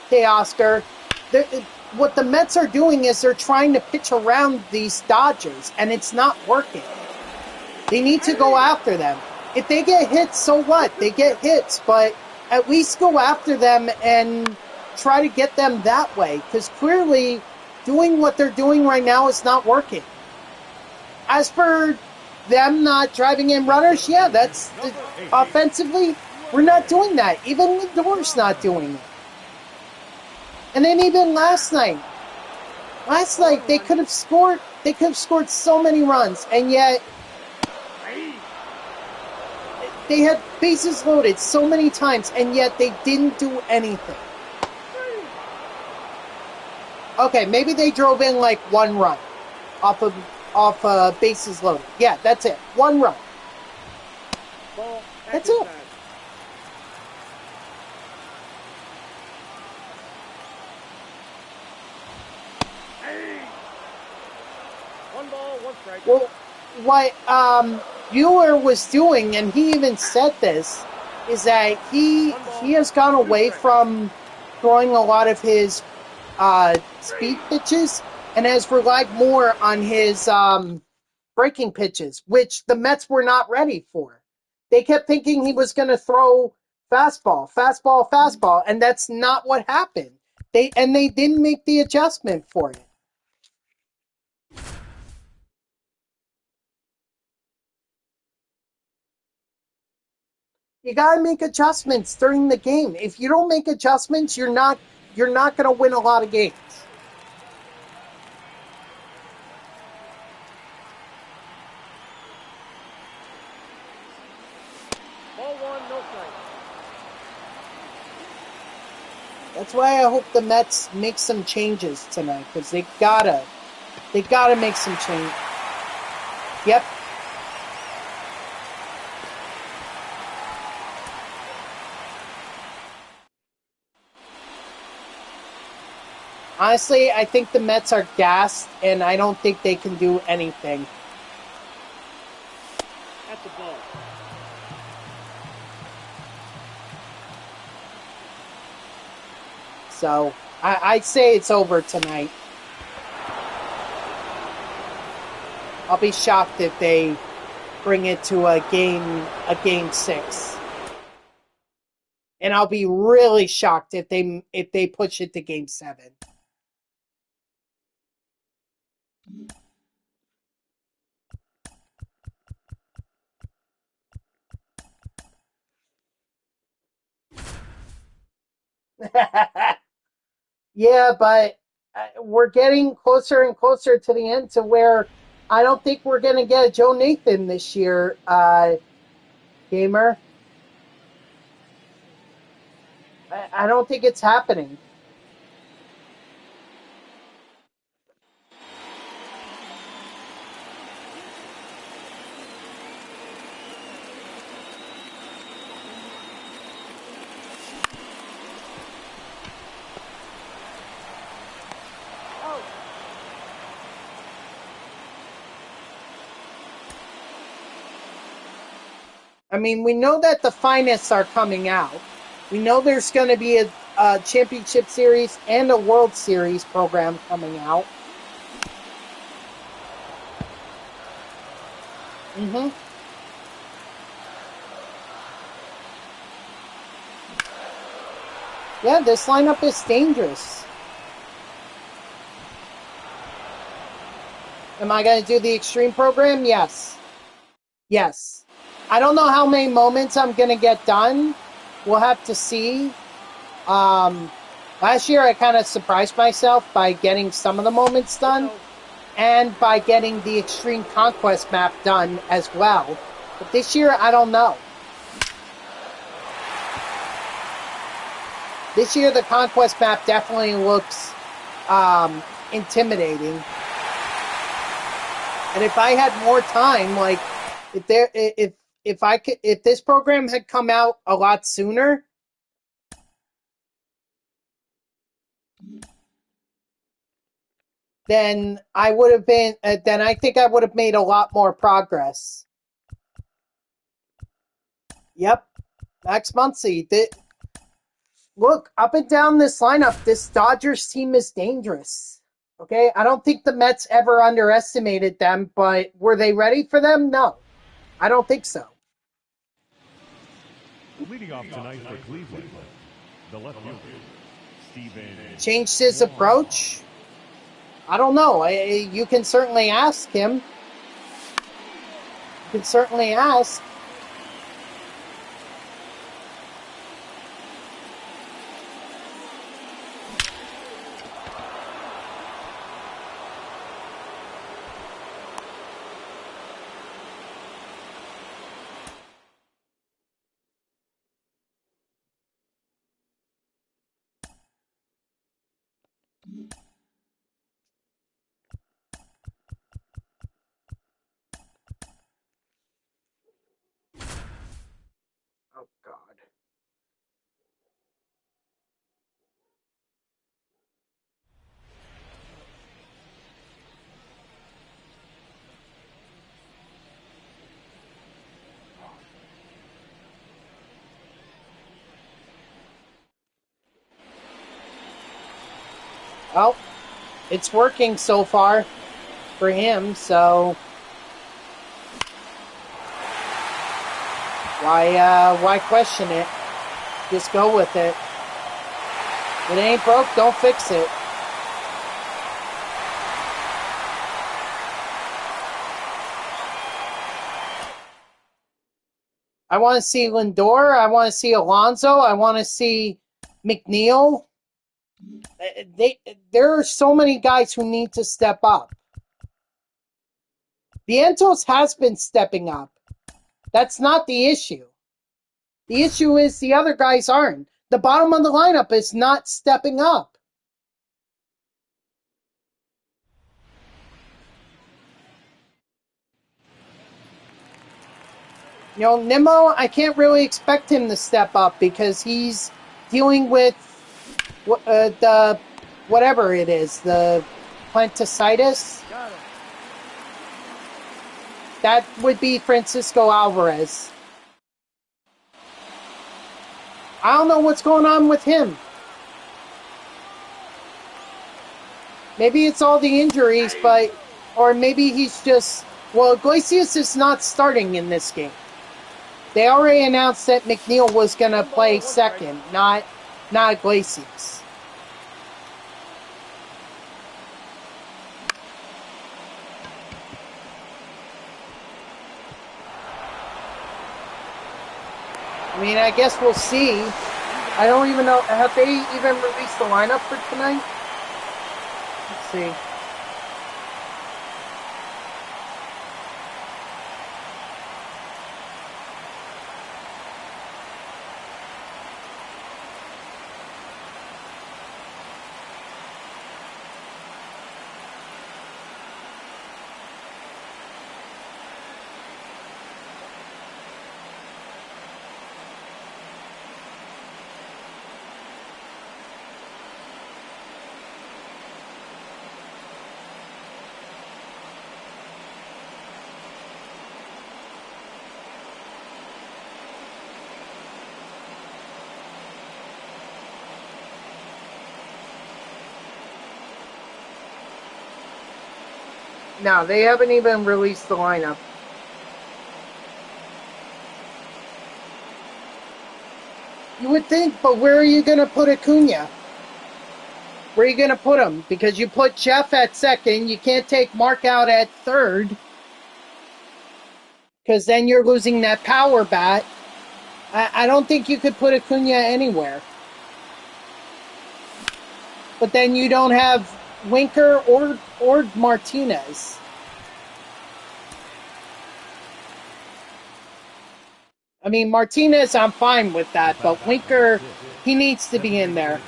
Okay, Oscar. What the Mets are doing is they're trying to pitch around these Dodgers, and it's not working. They need to go after them. If they get hits, so what? They get hits, but at least go after them and try to get them that way, because clearly doing what they're doing right now is not working. As for them not driving in runners, yeah, that's offensively, we're not doing that. Even Lindor's not doing it. And then even last night they could have scored. They could have scored so many runs, and yet they had bases loaded so many times, and yet they didn't do anything. Okay, maybe they drove in like one run off bases loaded. Yeah, that's it. One run. That's it. Well, what Bueller was doing, and he even said this, is that he has gone away from throwing a lot of his speed pitches and has relied more on his breaking pitches, which the Mets were not ready for. They kept thinking he was going to throw fastball, and that's not what happened. They didn't make the adjustment for it. You got to make adjustments during the game. If you don't make adjustments, you're not going to win a lot of games. Ball one, no strike. That's why I hope the Mets make some changes tonight, because they gotta make some change. Yep. Honestly, I think the Mets are gassed, and I don't think they can do anything. That's the ball. So I'd say it's over tonight. I'll be shocked if they bring it to a game 6. And I'll be really shocked if they push it to game 7. Yeah, but we're getting closer and closer to the end to where I don't think we're going to get a Joe Nathan this year, Gamer. I don't think it's happening. I mean, we know that the finalists are coming out. We know there's going to be a championship series and a World Series program coming out. Mm-hmm. Yeah, this lineup is dangerous. Am I going to do the extreme program? Yes. Yes. I don't know how many moments I'm going to get done. We'll have to see. Last year I kind of surprised myself by getting some of the moments done and by getting the Extreme Conquest map done as well. But this year, I don't know. This year, the Conquest map definitely looks intimidating. And if I had more time, like if this program had come out a lot sooner, then I would have been. Then I think I would have made a lot more progress. Yep. Max Muncy. Look, up and down this lineup, this Dodgers team is dangerous. Okay, I don't think the Mets ever underestimated them, but were they ready for them? No, I don't think so. Leading off tonight for Cleveland, the left fielder, Steven. Changed his approach? I don't know. You can certainly ask him. You can certainly ask. Oh, God. Well, it's working so far for him, so why question it? Just go with it. If it ain't broke, don't fix it. I want to see Lindor. I want to see Alonso. I want to see McNeil. There are so many guys who need to step up. Vientos has been stepping up. That's not the issue. The issue is the other guys aren't. The bottom of the lineup is not stepping up. You know, Nimmo, I can't really expect him to step up because he's dealing with the whatever it is, the plantitis. That would be Francisco Alvarez. I don't know what's going on with him. Maybe it's all the injuries, or maybe he's just, well, Iglesias is not starting in this game. They already announced that McNeil was going to play second, not Iglesias. I mean, I guess we'll see. I don't even know. Have they even released the lineup for tonight? Let's see. No, they haven't even released the lineup. You would think, but where are you going to put Acuna? Where are you going to put him? Because you put Jeff at second, you can't take Mark out at third. Because then you're losing that power bat. I don't think you could put Acuna anywhere. But then you don't have Winker or Martinez. I mean, Martinez, I'm fine with that, but Winker, he needs to be in there.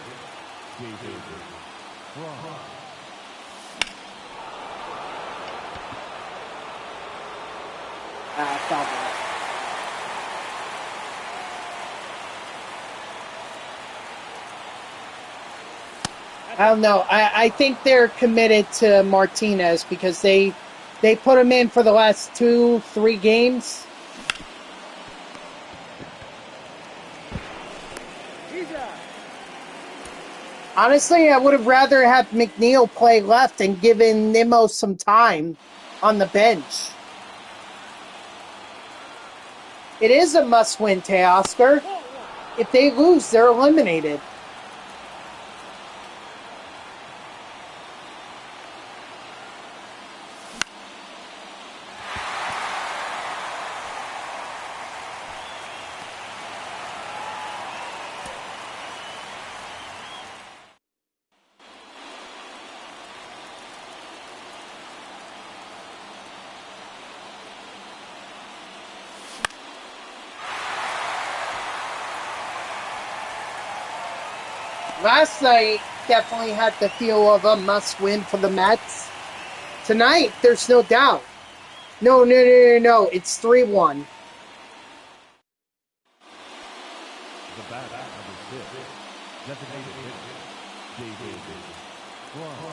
I don't know. I think they're committed to Martinez because they put him in for the last 2-3 games. Honestly, I would have rather had McNeil play left and given Nimmo some time on the bench. It is a must-win, Teoscar. If they lose, they're eliminated. Last night definitely had the feel of a must-win for the Mets. Tonight, there's no doubt. No. It's 3-1. The bat number 6, designated hitter, David Braun.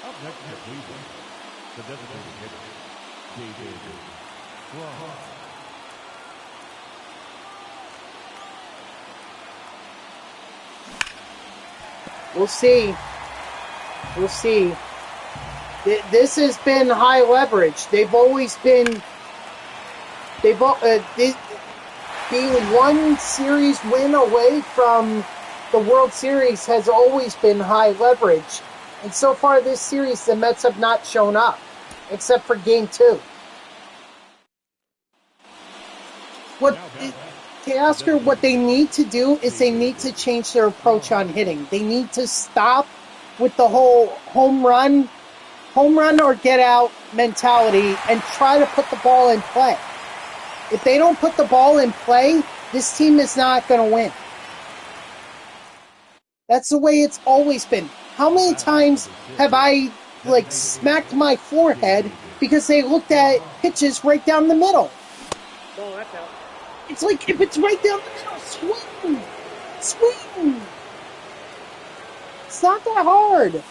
Up next for Cleveland, the designated hitter, David Braun. We'll see. We'll see. This has been high leverage. They've always been... being one series win away from the World Series has always been high leverage. And so far this series, the Mets have not shown up, except for Game 2. Oscar, what they need to do is they need to change their approach on hitting. They need to stop with the whole home run or get out mentality and try to put the ball in play. If they don't put the ball in play, this team is not going to win. That's the way it's always been. How many times have I smacked my forehead because they looked at pitches right down the middle? Oh, that's out. It's like, if it's right down the middle, swing! Swing! It's not that hard.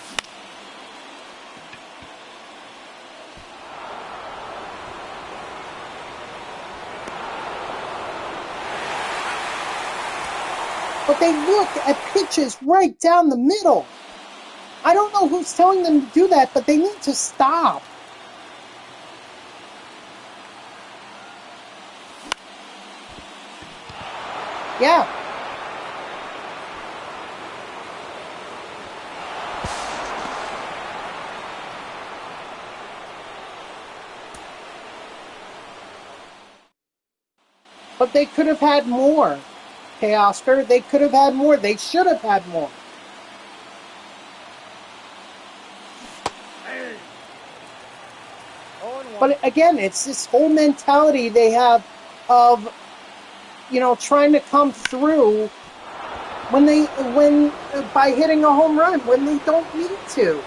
But they look at pitches right down the middle. I don't know who's telling them to do that, but they need to stop. Yeah. But they could have had more. Okay, Oscar, they could have had more. They should have had more. But again, it's this whole mentality they have of, trying to come through by hitting a home run when they don't need to.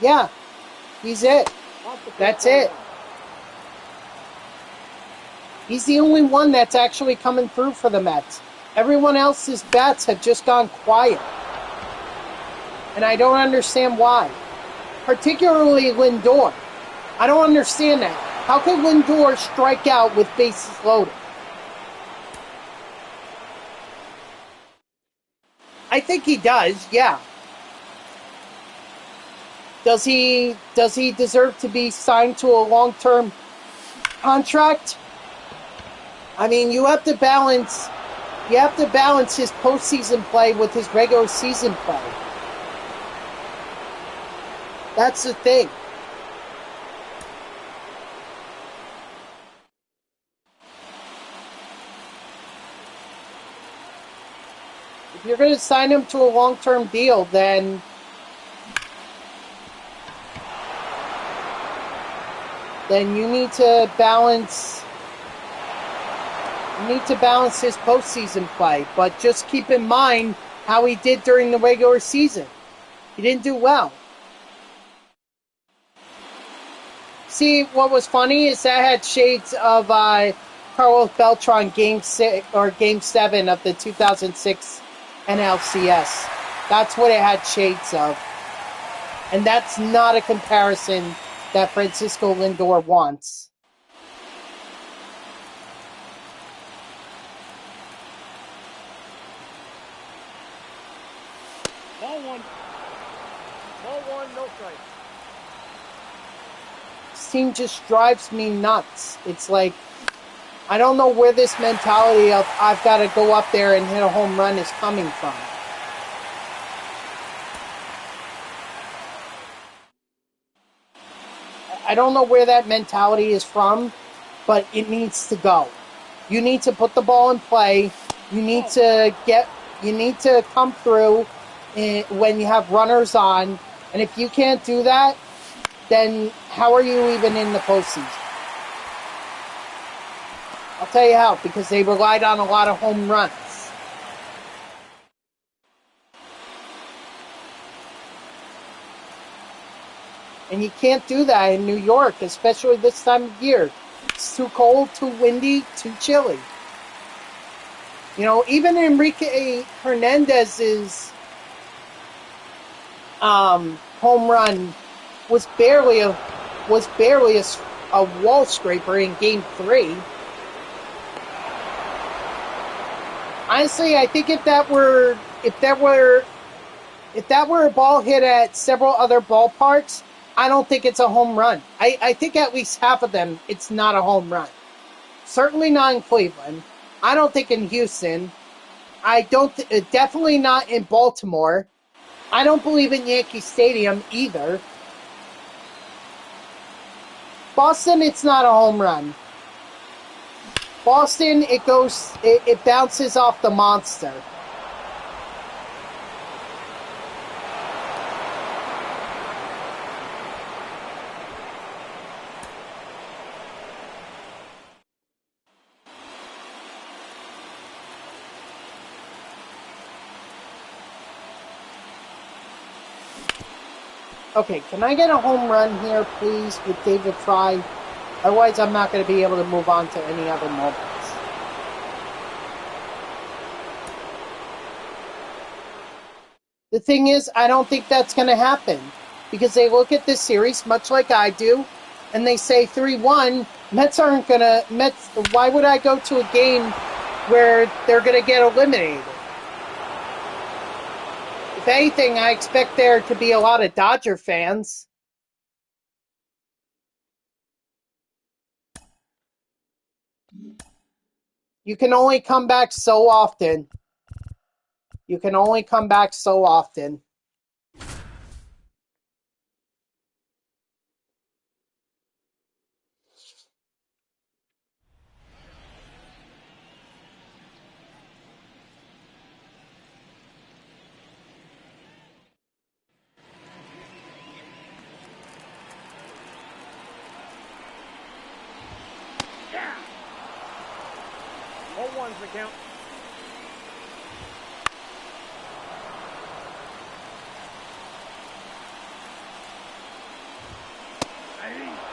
Yeah, he's it. That's it. He's the only one that's actually coming through for the Mets. Everyone else's bats have just gone quiet. And I don't understand why. Particularly Lindor. I don't understand that. How could Lindor strike out with bases loaded? I think he does, yeah. Does he deserve to be signed to a long-term contract? I mean, you have to balance his postseason play with his regular season play. That's the thing. If you're going to sign him to a long-term deal, then you need to balance You need to balance his postseason play, but just keep in mind how he did during the regular season. He didn't do well. See, what was funny is that had shades of Carlos Beltran Game 6 or Game 7 of the 2006 NLCS. That's what it had shades of. And that's not a comparison that Francisco Lindor wants. Ball one. Ball one, no strike. This team just drives me nuts. It's like, I don't know where this mentality of I've got to go up there and hit a home run is coming from. I don't know where that mentality is from, but it needs to go. You need to put the ball in play. You need to come through when you have runners on. And if you can't do that, then how are you even in the postseason? I'll tell you how, because they relied on a lot of home runs. And you can't do that in New York, especially this time of year. It's too cold, too windy, too chilly. You know, even Enrique Hernandez's home run was barely a wall scraper in Game 3. Honestly, I think if that were a ball hit at several other ballparks, I don't think it's a home run. I think at least half of them, it's not a home run. Certainly not in Cleveland. I don't think in Houston. Definitely not in Baltimore. I don't believe in Yankee Stadium either. Boston, it's not a home run. Boston, it bounces off the monster. Okay, can I get a home run here, please, with David Fry? Otherwise, I'm not going to be able to move on to any other moments. The thing is, I don't think that's going to happen. Because they look at this series, much like I do, and they say 3-1, Mets aren't going to... Why would I go to a game where they're going to get eliminated? If anything, I expect there to be a lot of Dodger fans. You can only come back so often. You can only come back so often. Yeah. 0-1's the count.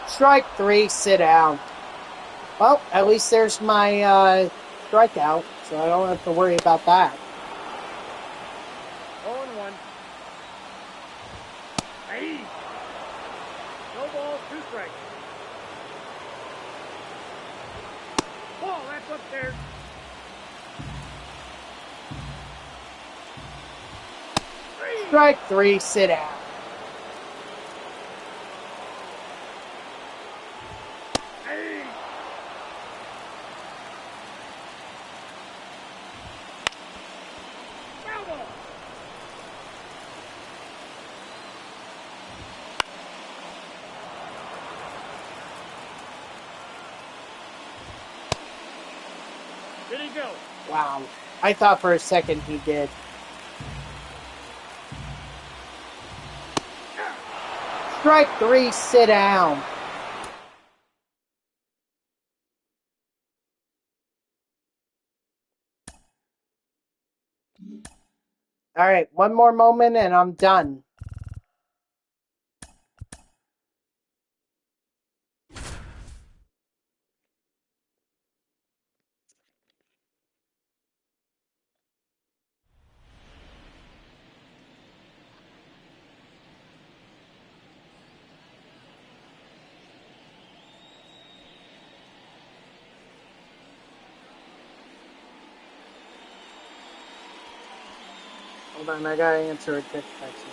Strike 3, sit down. Well, at least there's my strikeout, so I don't have to worry about that. 0-1. Hey. No balls, 2 strikes. Ball, that's upstairs. Strike 3, sit down. Hey. Foul ball. Did he go? Wow. I thought for a second he did. Strike 3, sit down. All right, one more moment and I'm done. Hold on, I gotta answer a text message.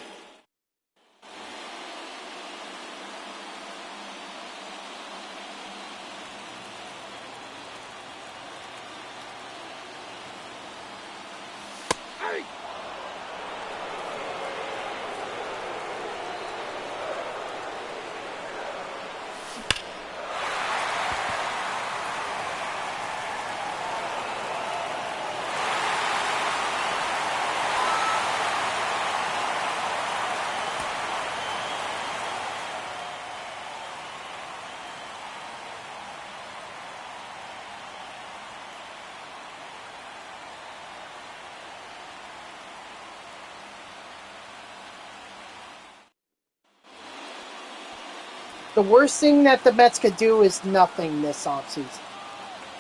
The worst thing that the Mets could do is nothing this offseason.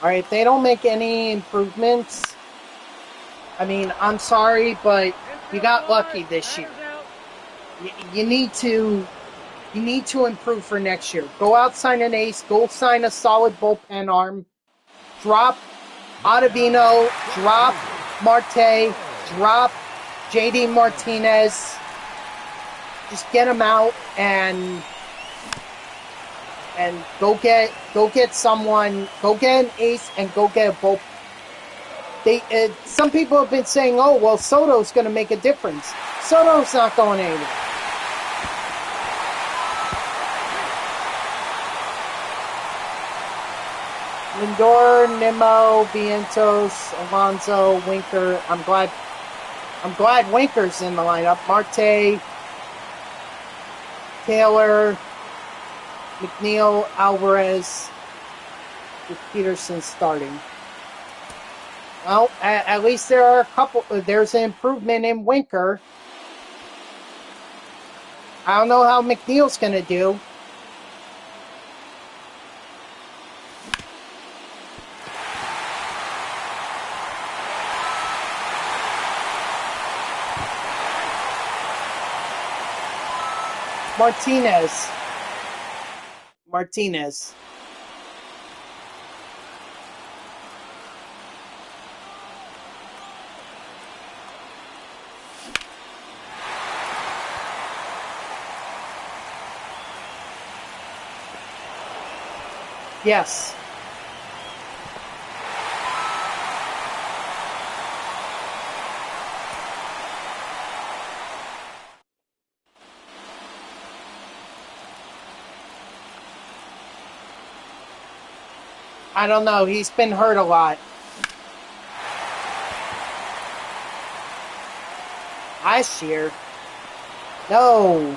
All right, if they don't make any improvements, I mean, I'm sorry, but you got lucky this year. You need to improve for next year. Go out, sign an ace. Go sign a solid bullpen arm. Drop Ottavino. Drop Marte. Drop JD Martinez. Just get them out and go get someone. Go get an ace and go get a bullpen. Some people have been saying, "Oh, well, Soto's going to make a difference." Soto's not going anywhere. Lindor, Nimmo, Vientos, Alonso, Winker. I'm glad Winker's in the lineup. Marte, Taylor, McNeil, Alvarez, with Peterson starting. Well, at least there are a couple. There's an improvement in Winker. I don't know how McNeil's going to do. Martinez. Yes. I don't know. He's been hurt a lot. Last year? No.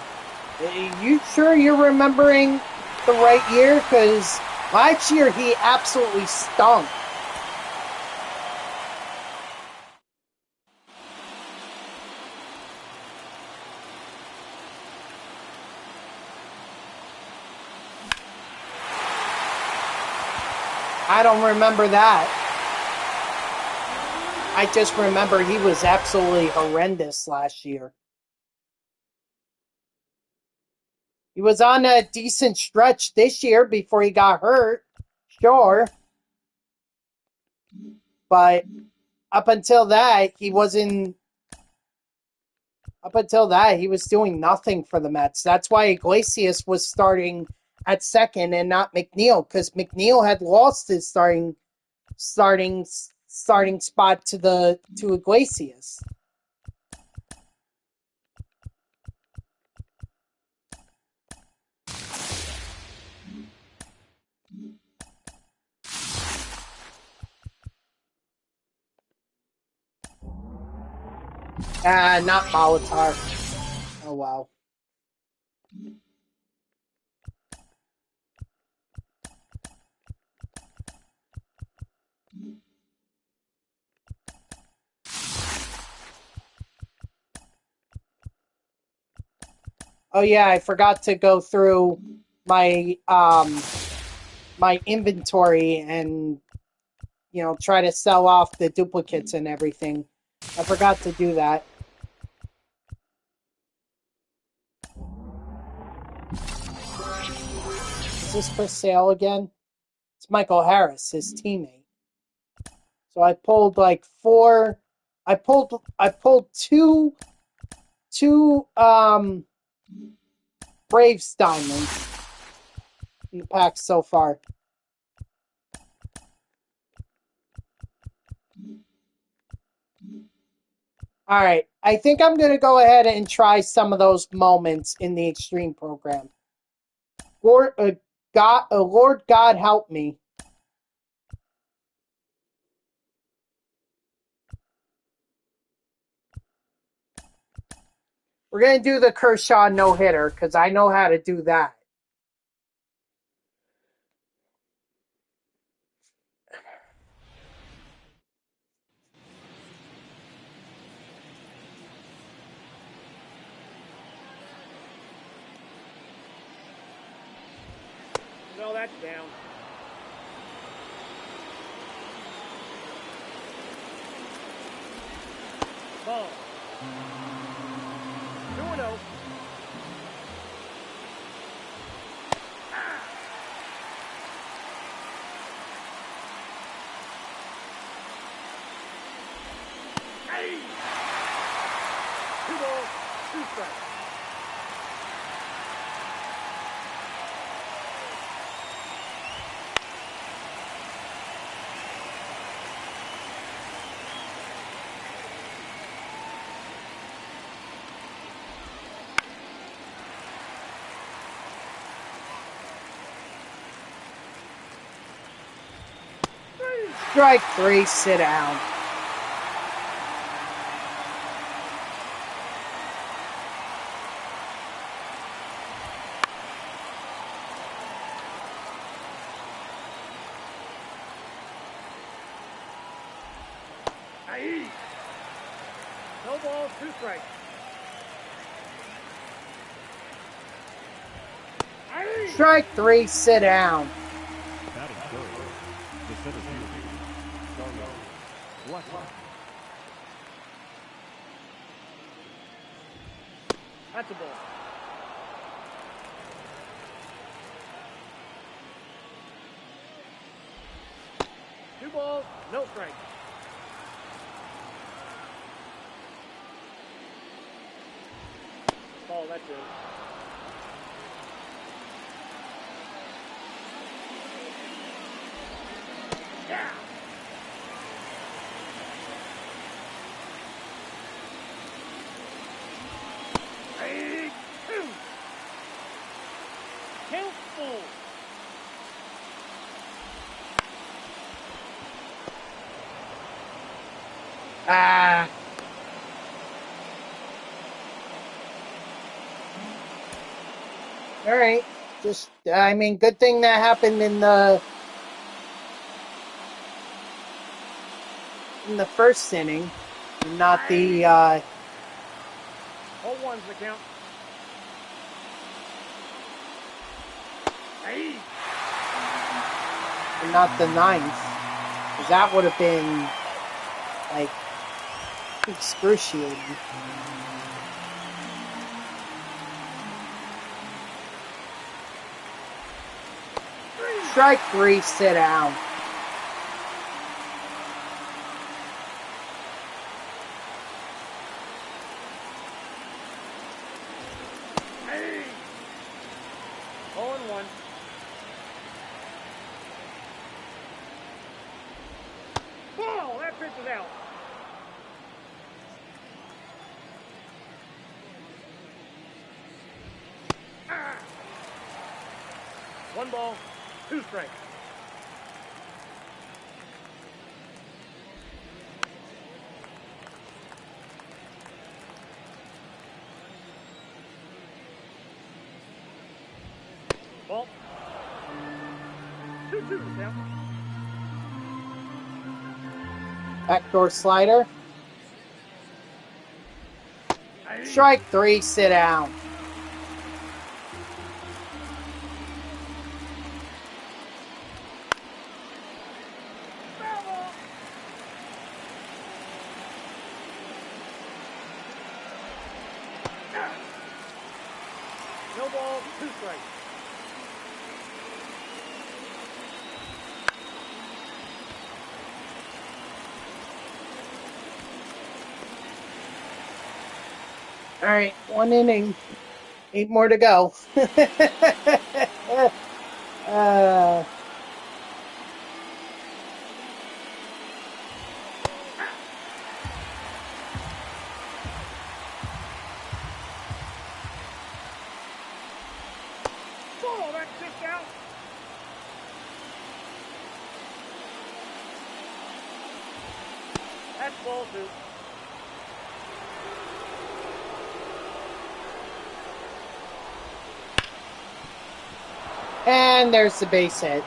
You sure you're remembering the right year? Because last year he absolutely stunk. I don't remember that. I just remember he was absolutely horrendous last year. He was on a decent stretch this year before he got hurt. Sure. But up until that, he was doing nothing for the Mets. That's why Iglesias was starting at second and not McNeil, because McNeil had lost his starting spot to Iglesias. Not Molitar. Oh wow. Oh yeah, I forgot to go through my my inventory and try to sell off the duplicates and everything. I forgot to do that. Is this for sale again? It's Michael Harris, his teammate. So I pulled like four. I pulled two Braves diamonds in the pack so far. All right, I think I'm going to go ahead and try some of those moments in the Extreme program. Lord God help me. We're going to do the Kershaw no-hitter because I know how to do that. No, that's down. Ball. 2-0. Hey! 2 balls, 2 strikes. Strike 3, sit down. Hey! No balls, 2 strikes. Hey! Strike 3, sit down. Batting third, the center fielder, Carlos Blackman. That's a ball. Two balls, no strikes. Ball, that's it. Yeah! Hey, 2. Count full. Ah. All right. Just, I mean, good thing that happened in the first inning, and not the 0-1's the count. Hey! and not the ninth, because that would have been like excruciating. Strike 3, sit down. Hey! 0-1. Ball! That pitch is out. Ah! 1 ball, 2 strikes. Ball. 2-2 the count. Backdoor slider. Hey! Strike 3, sit down. No ball, 2 strikes. All right, 1 inning. 8 more to go. Ball, that's 6 out. That's ball 2. And there's the base hit.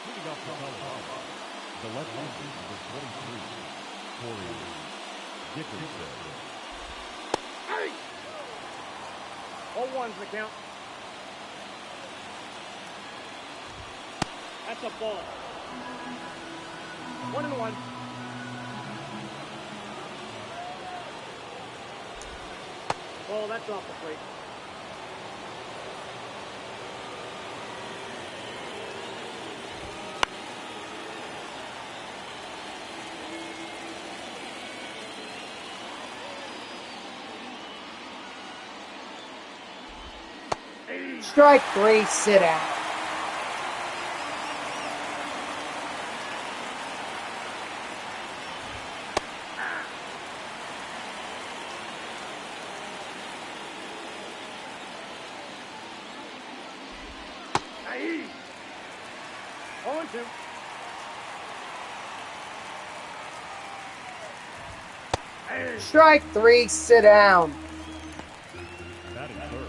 Leading off the Colorado, the left-hander, number 23, Corey Dickinson. 0-1's the count. That's a ball. 1-1. Ball, that's off the plate. Strike 3, sit out. Aye. 0-2. Strike 3, sit down. Batting third,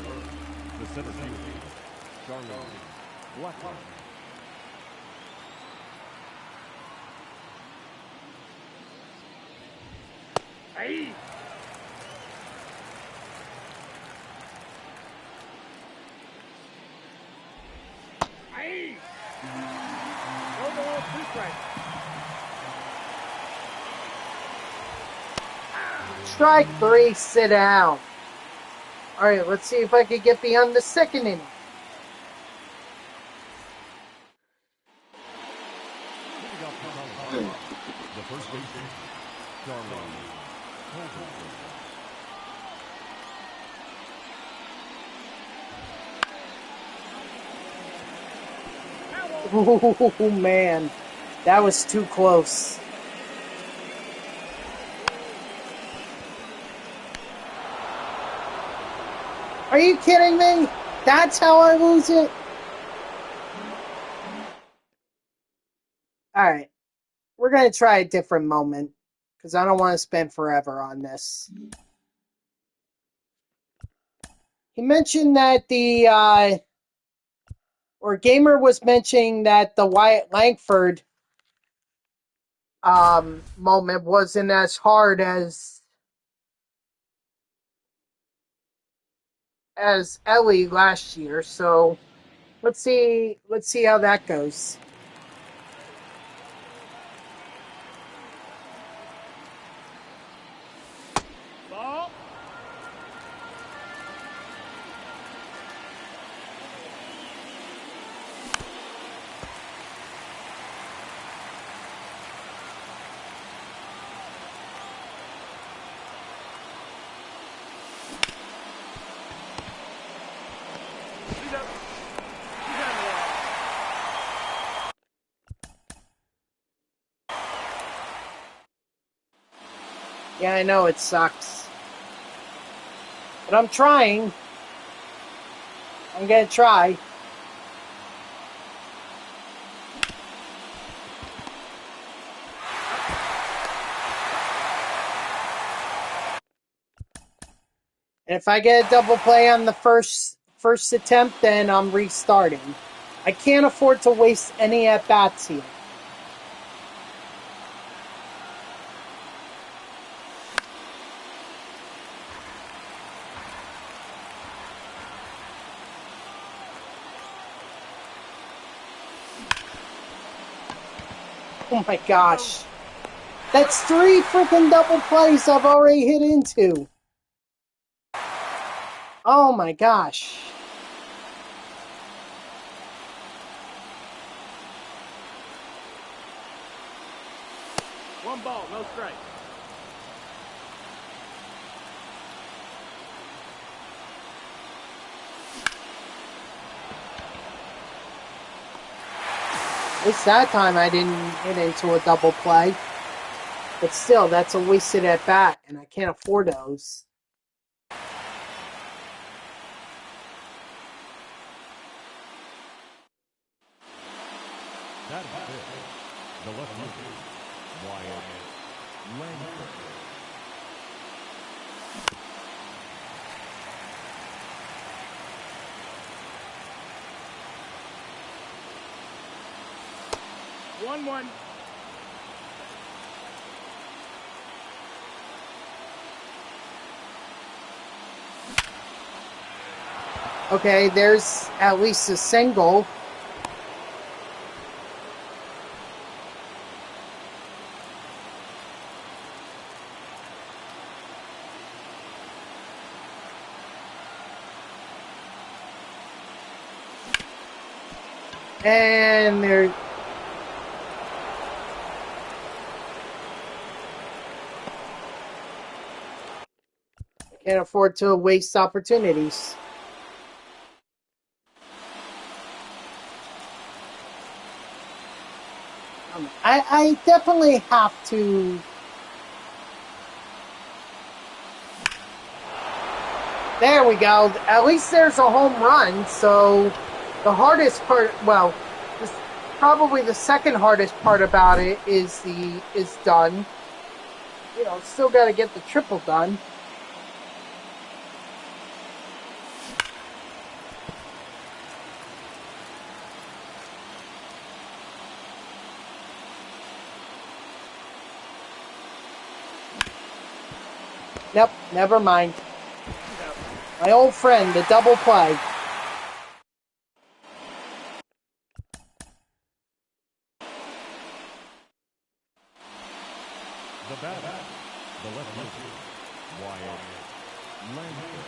the center fielder, Charlie Blackman. Aye. Aye. No ball, 2 strikes. Strike 3, sit down. All right, let's see if I can get beyond the second inning. Leading off the Colorado, the first baseman, Charlie Oh, man. That was too close. Are you kidding me? That's how I lose it? All right. We're going to try a different moment because I don't want to spend forever on this. He mentioned that or Gamer was mentioning that the Wyatt Langford moment wasn't as hard as Ellie last year. So let's see how that goes. Ball. He's up. He's on the wall. Yeah, I know it sucks. But I'm trying. I'm going to try. And if I get a double play on the first attempt, then I'm restarting. I can't afford to waste any at-bats here. Oh my gosh. That's 3 freaking double plays I've already hit into. Oh my gosh. One ball, no strike. At least that time I didn't hit into a double play. But still, that's a wasted at bat, and I can't afford those. That is it. The left-hander, Wyatt Langford. One. Okay, there's at least a single. And there. Can't afford to waste opportunities. I definitely have to. There we go. At least there's a home run. So the hardest part, well, probably the second hardest part about it is done. You know, still got to get the triple done. Nope, never mind. My old friend, the double play. The batter, the left-hander, Wyatt Langford.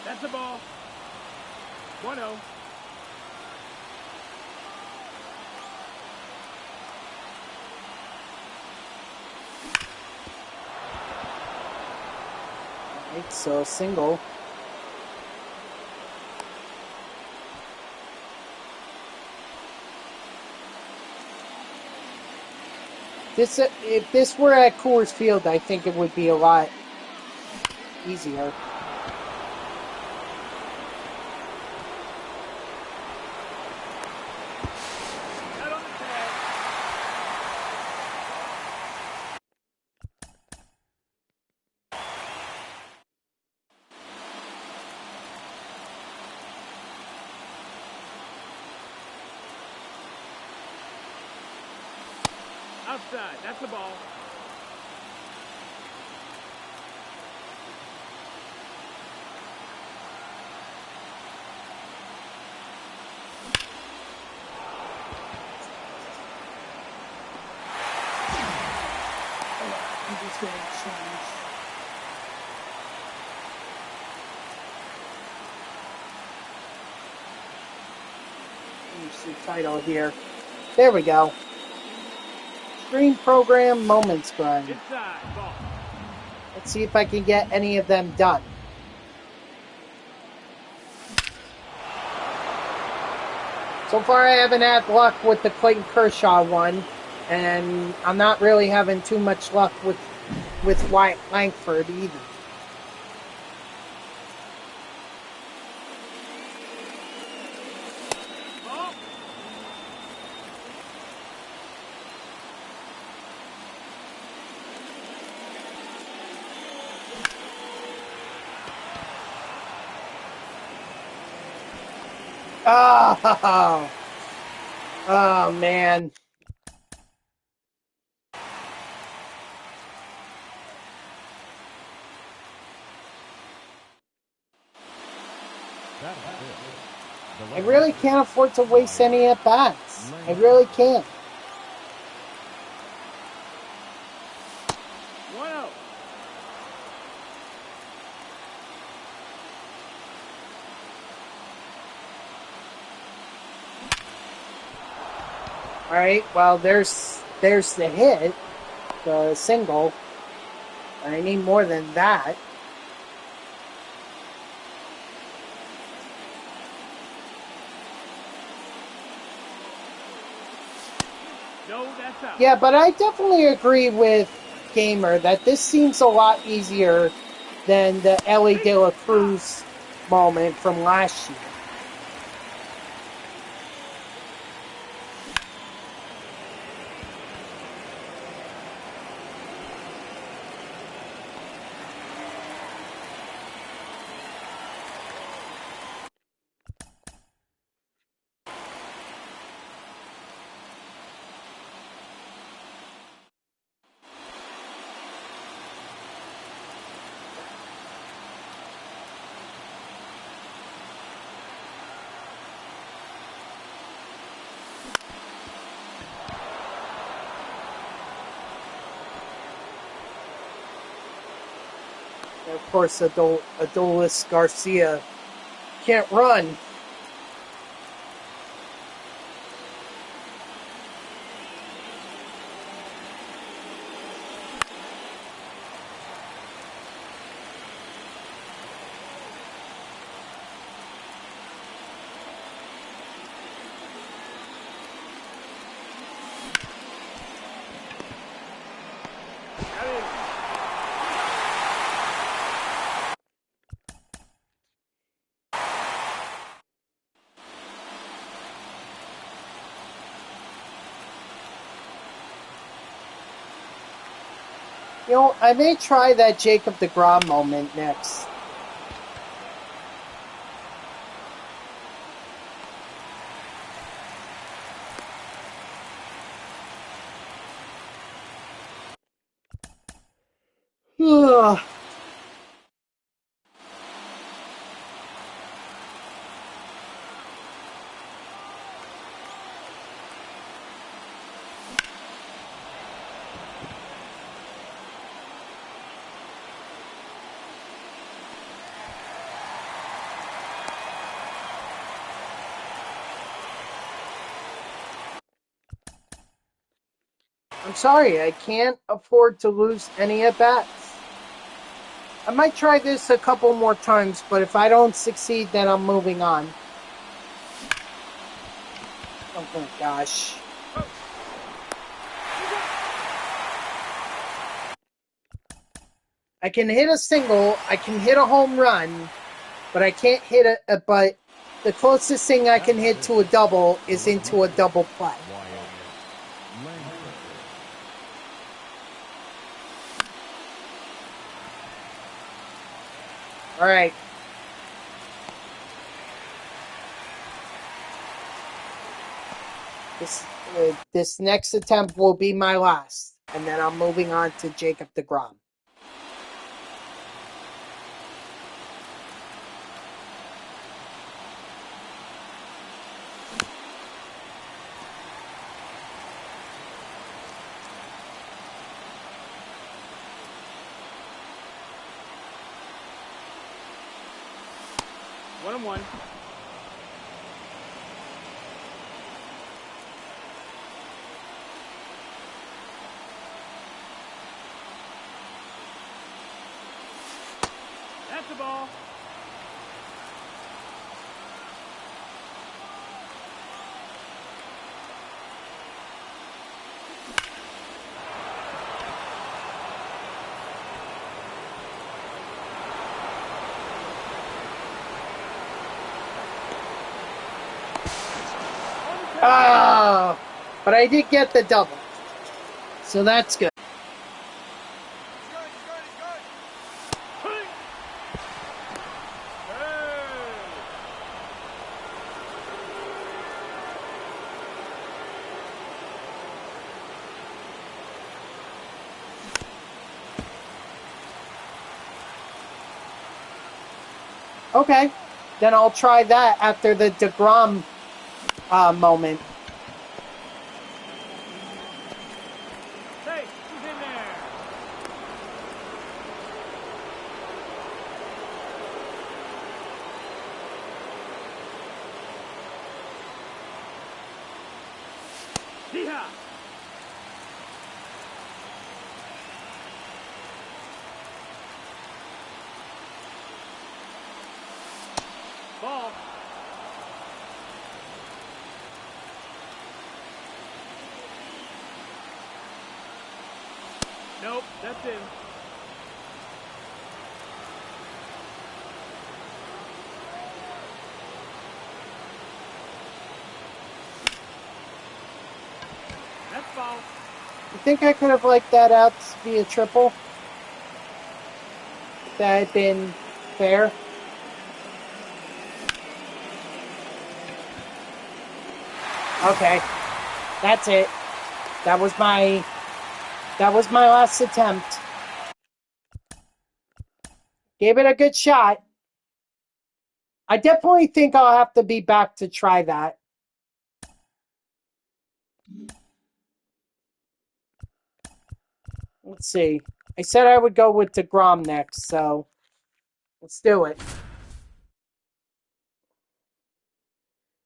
That's a ball. 1-0. Right, so a single. If this were at Coors Field, I think it would be a lot easier. Out on the tag. Outside. That's the ball. I'm just going to change. Change the title here. There we go. Screen program moments grind. Inside. Ball. Let's see if I can get any of them done. So far, I haven't had luck with the Clayton Kershaw one, and I'm not really having too much luck with Wyatt Langford either. Ball. Oh, oh man. That is it. The I left really fielder, can't afford to waste Ryan any at-bats. I Lang. really can't. One out. All right, well, there's the hit, the single. I need more than that. No, that's out. Yeah, but I definitely agree with Gamer that this seems a lot easier than the Ellie De La Cruz moment from last year. And of course, Adolis Garcia can't run. Got it. You know, I may try that Jacob deGrom moment next. Ugh. I'm sorry, I can't afford to lose any at-bats. I might try this a couple more times, but if I don't succeed, then I'm moving on. Oh my gosh. I can hit a single, I can hit a home run, but I can't hit but the closest thing I can hit to a double is into a double play. Wyatt Langford. All right. This next attempt will be my last, and then I'm moving on to Jacob deGrom. One and one. That's the ball. Oh, but I did get the double, so that's good. Okay, then I'll try that after the DeGrom moment. Hey, he's in there. Yeehaw! Ball. Nope, that's in. That's foul. You think I could have liked that out to be a triple? If that had been fair? Okay. That's it. That was my last attempt. Gave it a good shot. I definitely think I'll have to be back to try that. Let's see. I said I would go with DeGrom next, so let's do it.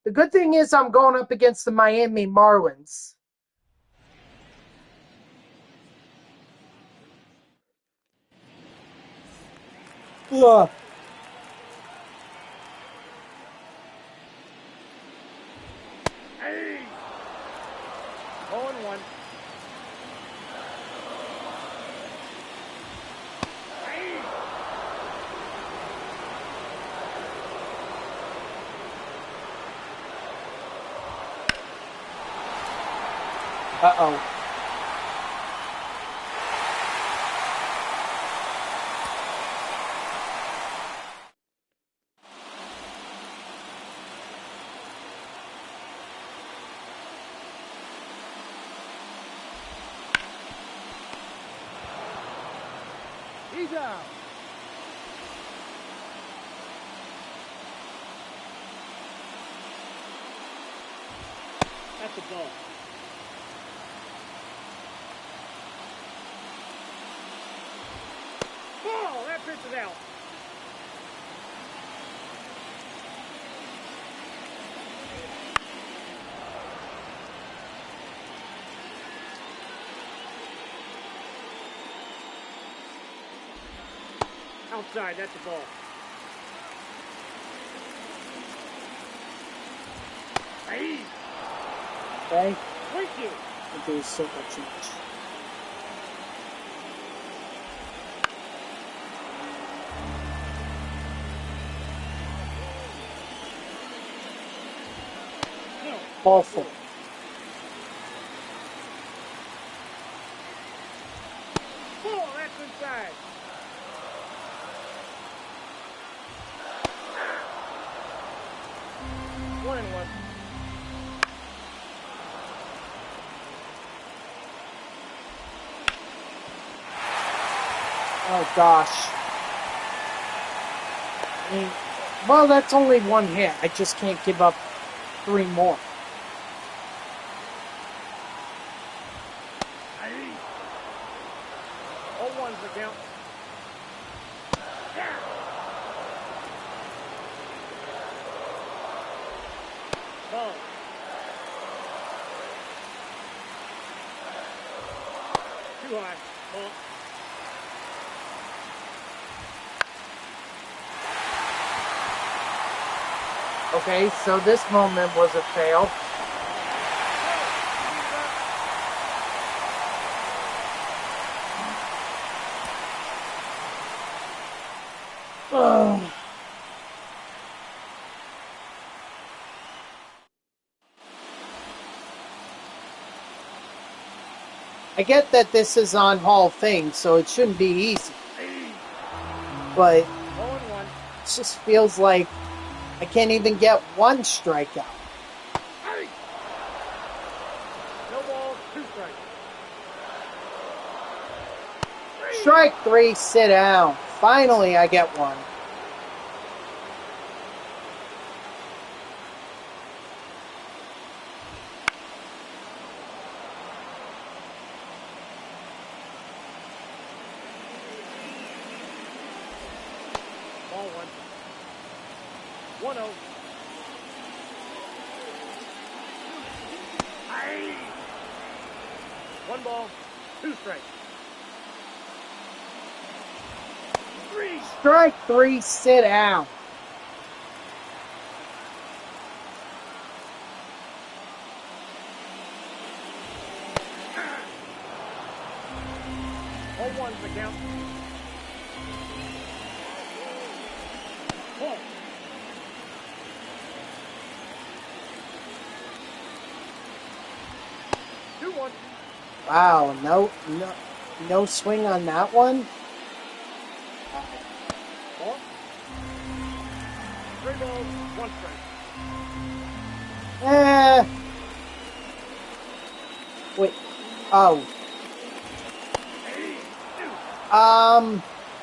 The good thing is I'm going up against the Miami Marlins. Ugh. Hey! 0-1. Hey! Uh-oh. He's out. That's a ball. Ball! That pitch is out. Outside, that's a ball. Hey! Okay? Thank you. There's so much. No. Ball four. Ball, that's inside. One and one. Oh, gosh. I mean, well, that's only one hit. I just can't give up 3 more. Hey! 0-1's the count. Yeah. Ball. Too high. Ball. Okay, so this moment was a fail. Ugh. I get that this is on Hall of Fame, so it shouldn't be easy. But 0-1. it just feels like I can't even get 1 strikeout. Hey! No balls, 2 strikes. Strike 3, sit down. Finally, I get 1. 1-0. Aye. 1 ball, 2 strikes. 3. Strike 3, sit down. All one's the count. Ball. Two, 1. Wow, no swing on that one. Ball. 3 balls, 1 strike. Wait. Oh.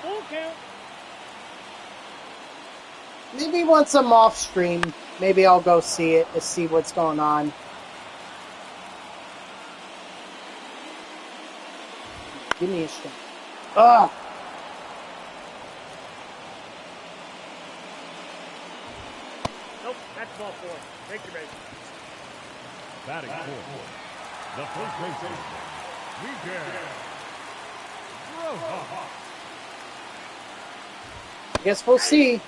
Full count. Maybe once I'm off stream, maybe I'll go see it to see what's going on. Give me a shot. Ugh. Nope, that's ball 4. Take your base. Batting fourth, the first baseman, Miguel Rojas. I guess we'll see.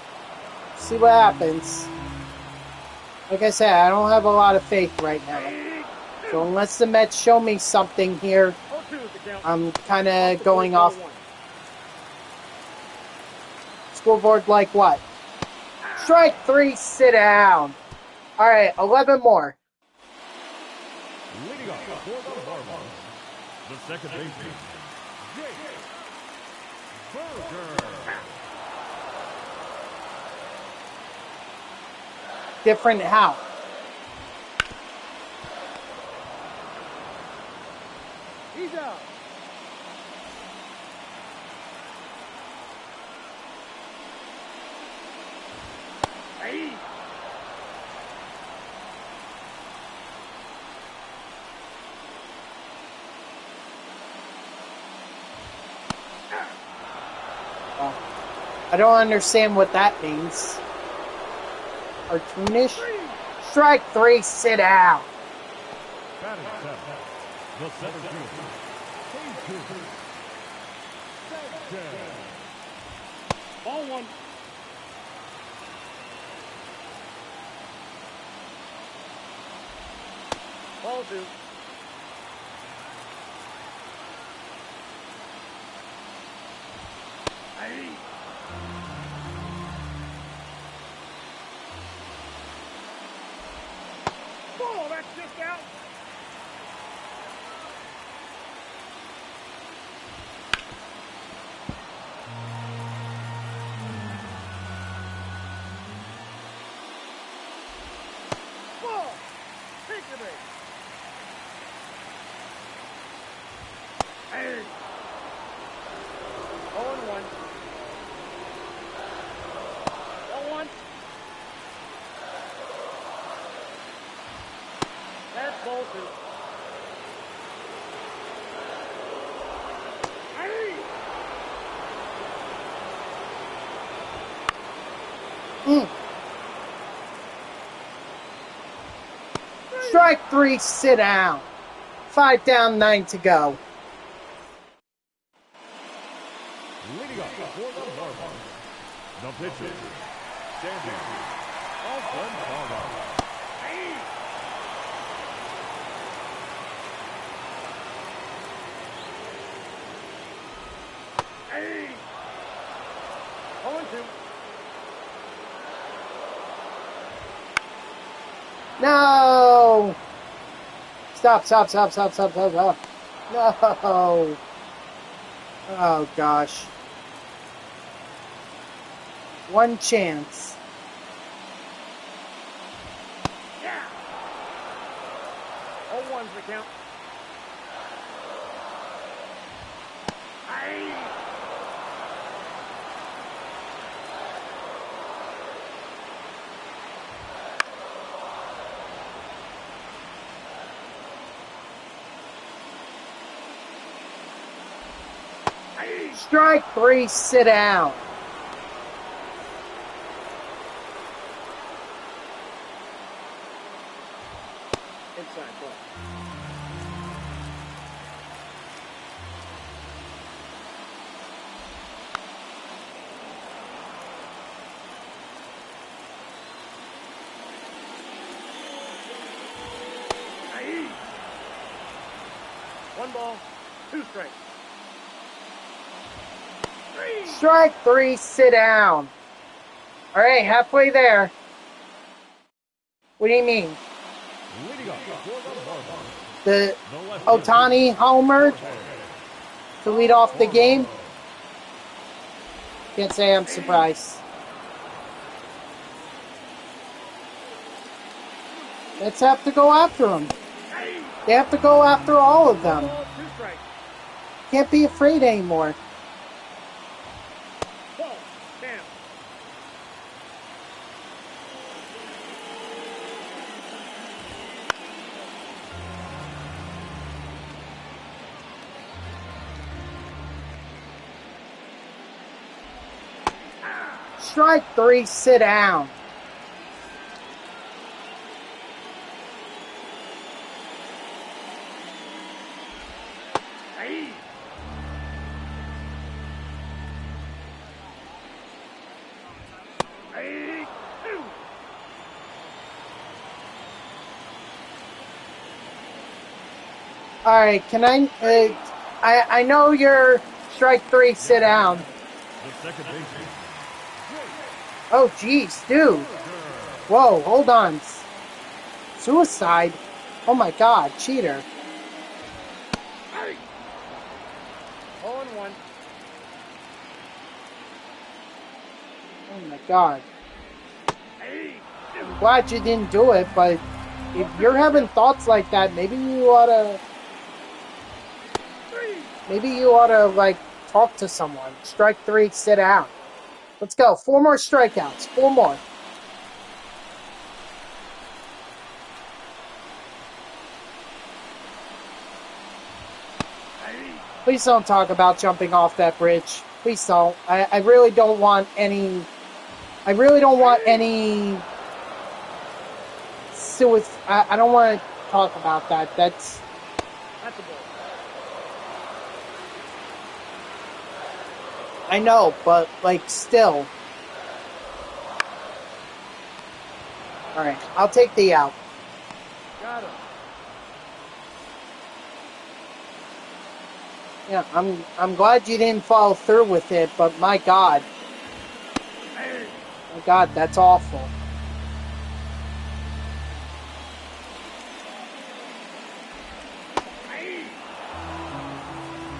See what happens. Like I said, I don't have a lot of faith right now. So unless the Mets show me something here, 0-2 is the count. I'm kind of going off. Scoreboard like what? Strike 3, sit down. All right, 11 more. Leading off for the Marlins, the second baseman, Jake Berger. Different how? He's out. Aye. I don't understand what that means. Cartoonish? Strike 3, sit down. Batting seventh, the center fielder, Sanchez. Ball 1. Ball 2. Aye. Ball, that's just out. Ball. Take the base. Hey. 0-1. Ball 1. That's ball 2. Hey. Strike 3, sit down. 5 down, 9 to go. Leading up for the Marlins, the pitcher, standing, Alfonso. Hey. 0-2. No! Stop. No! Oh, gosh. One chance. Yeah. 0-1's the count. Aye. Strike 3, sit down. 1 ball, 2 strikes. Strike 3, sit down. All right, halfway there. What do you mean? Leading up for the Marlins, The the left Otani homer to lead off the game? Can't say I'm surprised. Let's have to go after them. They have to go after all of them. Ball, 2 strikes. Can't be afraid anymore. Ball, down. Strike 3, sit down. Hey. Hey. 2. All right, can I know you're strike 3, sit down. the second baseman, Oh, geez, dude. Whoa, hold on. Suicide? Oh my God, cheater. Hey. 0-1. Oh my God. Hey. I'm glad you didn't do it, but if you're having thoughts like that, maybe you ought to like talk to someone. Strike 3, sit down. Let's go. 4 more strikeouts. 4 more. Please don't talk about jumping off that bridge. Please don't. I really don't want any. I really don't want any. I don't want to talk about that. That's That's a ball. I know, but like still. All right, I'll take the out. Got him. Yeah, I'm glad you didn't follow through with it, but my God, Hey. that's awful. Hey.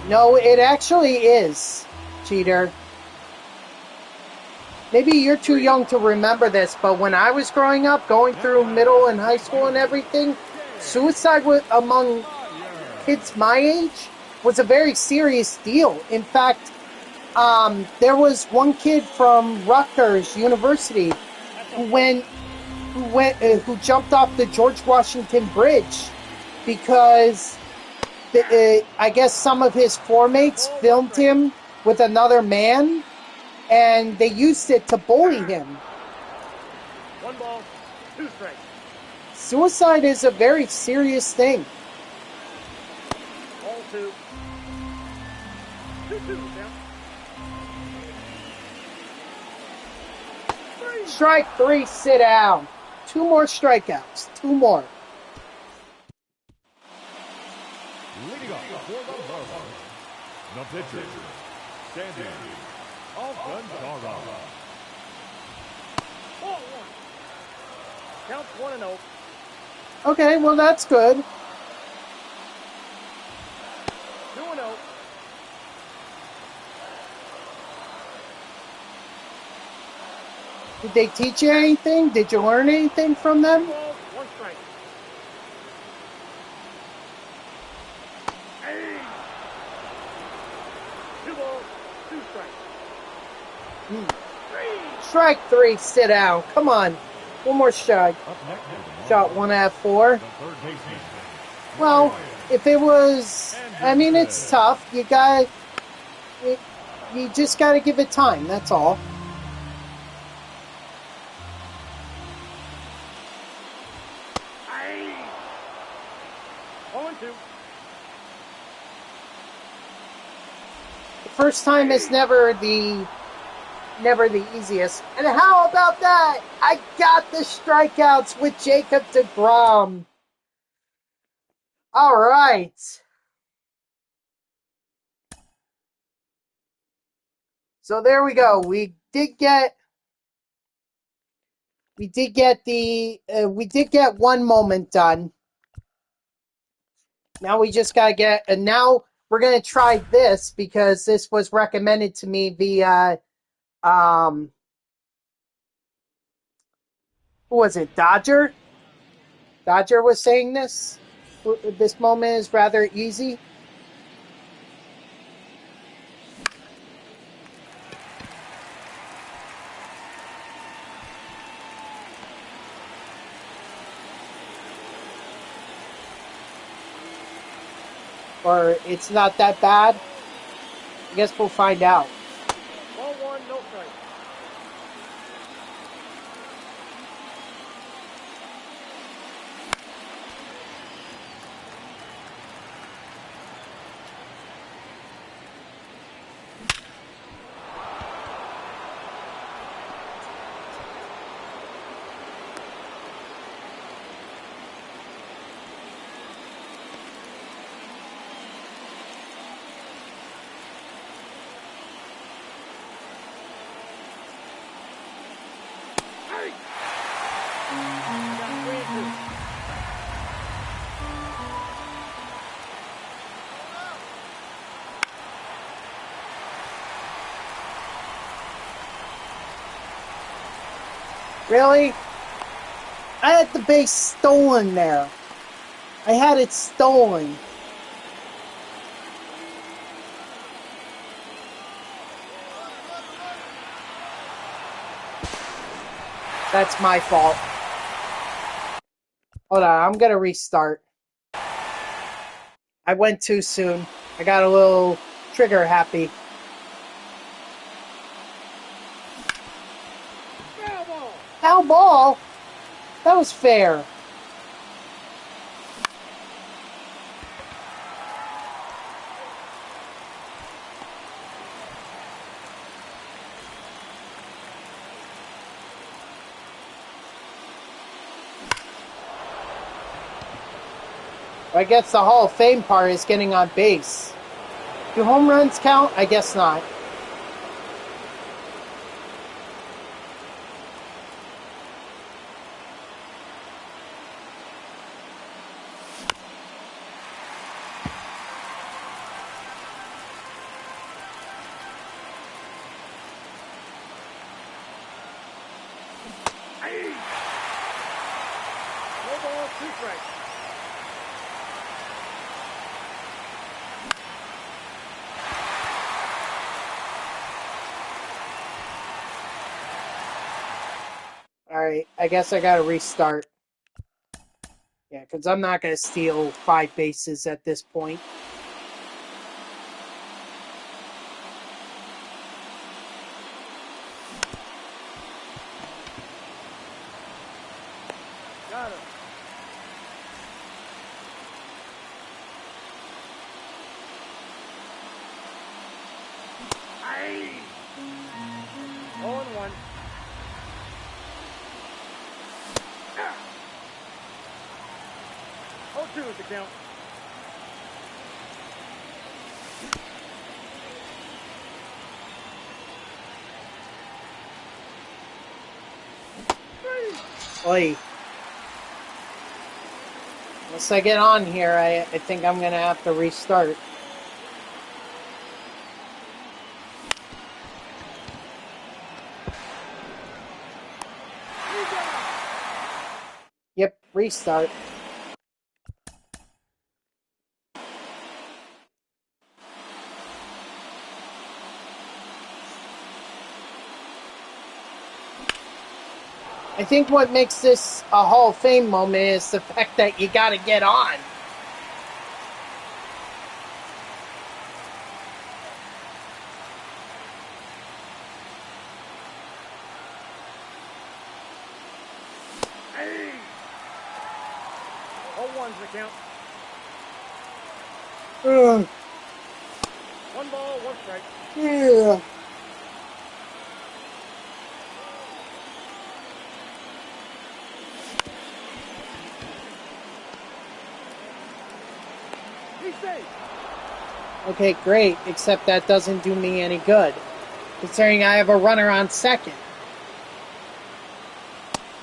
No, it actually is, cheater. Maybe you're too young to remember this, but when I was growing up, going through middle and high school and everything, suicide among kids my age was a very serious deal. In fact, there was one kid from Rutgers University who jumped off the George Washington Bridge because I guess some of his floor mates filmed him with another man, and they used it to bully him. 1 ball, 2 strikes. Suicide is a very serious thing. Ball 2. 2-2 down. Strike 3, sit down. 2 more strikeouts. 2 more. leading up for the Marlins, the pitcher, standing, Alcantara. Ball 1. Counts 1-0. Okay, well that's good. 2-0. Did they teach you anything? Did you learn anything from them? 2 balls, 1 strike. Hey. 2 balls, 2 strikes. 3. Strike 3, sit down. Come on. 1 more strike. Up next is the Marlins, Shot 1 out of 4. the third baseman, Well, if it was, I mean, it's tough. You just gotta give it time. That's all. Hey. 0-2. The first time is never the easiest. And how about that? I got the strikeouts with Jacob deGrom. All right. So there we go. We did get one moment done. Now we just gotta get, and now we're gonna try this because this was recommended to me via who was it? Dodger? Dodger was saying this. This moment is rather easy. Or it's not that bad. I guess we'll find out. Ball one, no strike. Really? I had the base stolen there. I had it stolen. That's my fault. Hold on, I'm gonna restart. I went too soon. I got a little trigger happy. Foul ball. Foul ball? That was fair. I guess the Hall of Fame part is getting on base. Do home runs count? I guess not. No ball, two strikes. Alright, I guess I gotta restart. Yeah, because I'm not gonna steal 5 bases at this point. Got him. Aye. 0-1. Ah. 0-2 is the count. Oi. Once I get on here, I think I'm gonna have to restart. Yep, restart. I think what makes this a Hall of Fame moment is the fact that you gotta get on. Aye. 0-1's the count. Ugh, 1 ball, 1 strike. yeah. He's safe. Okay, great, except that doesn't do me any good. considering I have a runner on second.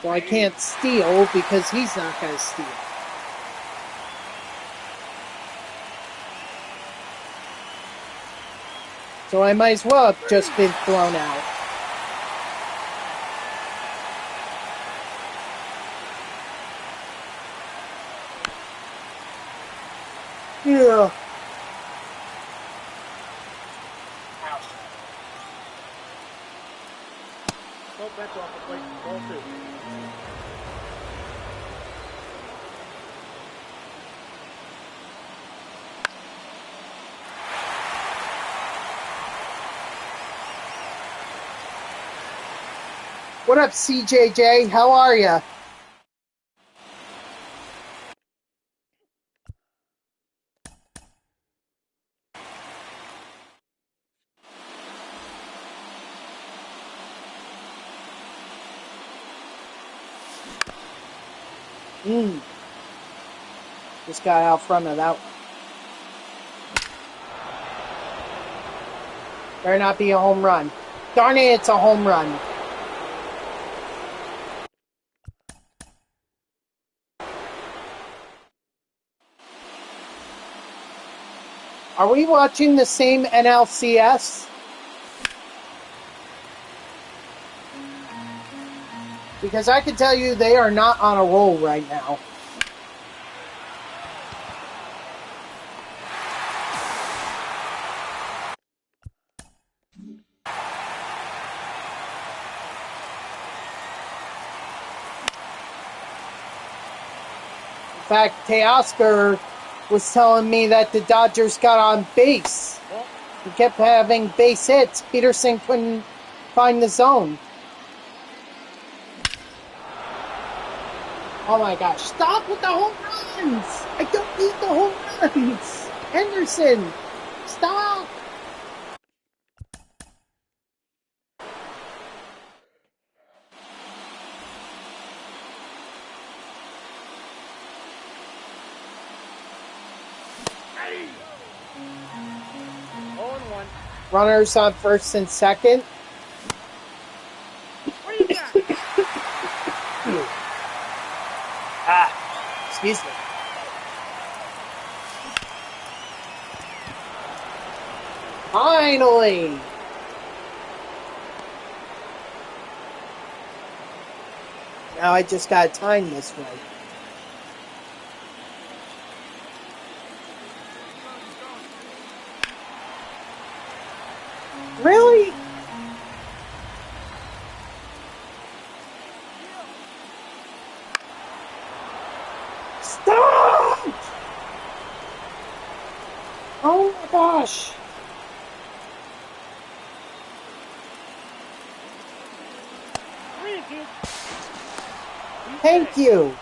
So I can't steal because he's not going to steal. So I might as well have just been thrown out. Yeah. Nope, that's off the plate. Ball two. What up, CJJ? How are ya? This guy out front of that one. Better not be a home run. Darn it, it's a home run. Are we watching the same NLCS? Because I can tell you they are not on a roll right now. In fact, Teoscar was telling me that the Dodgers got on base. He kept having base hits. Peterson couldn't find the zone. Oh my gosh, stop with the home runs! I don't need the home runs! Henderson, stop! Hey! 0-1. Runners on first and second. What do you got? Excuse me. Finally! Now I just gotta time this right. Really? Stop! Oh my gosh. Thank you.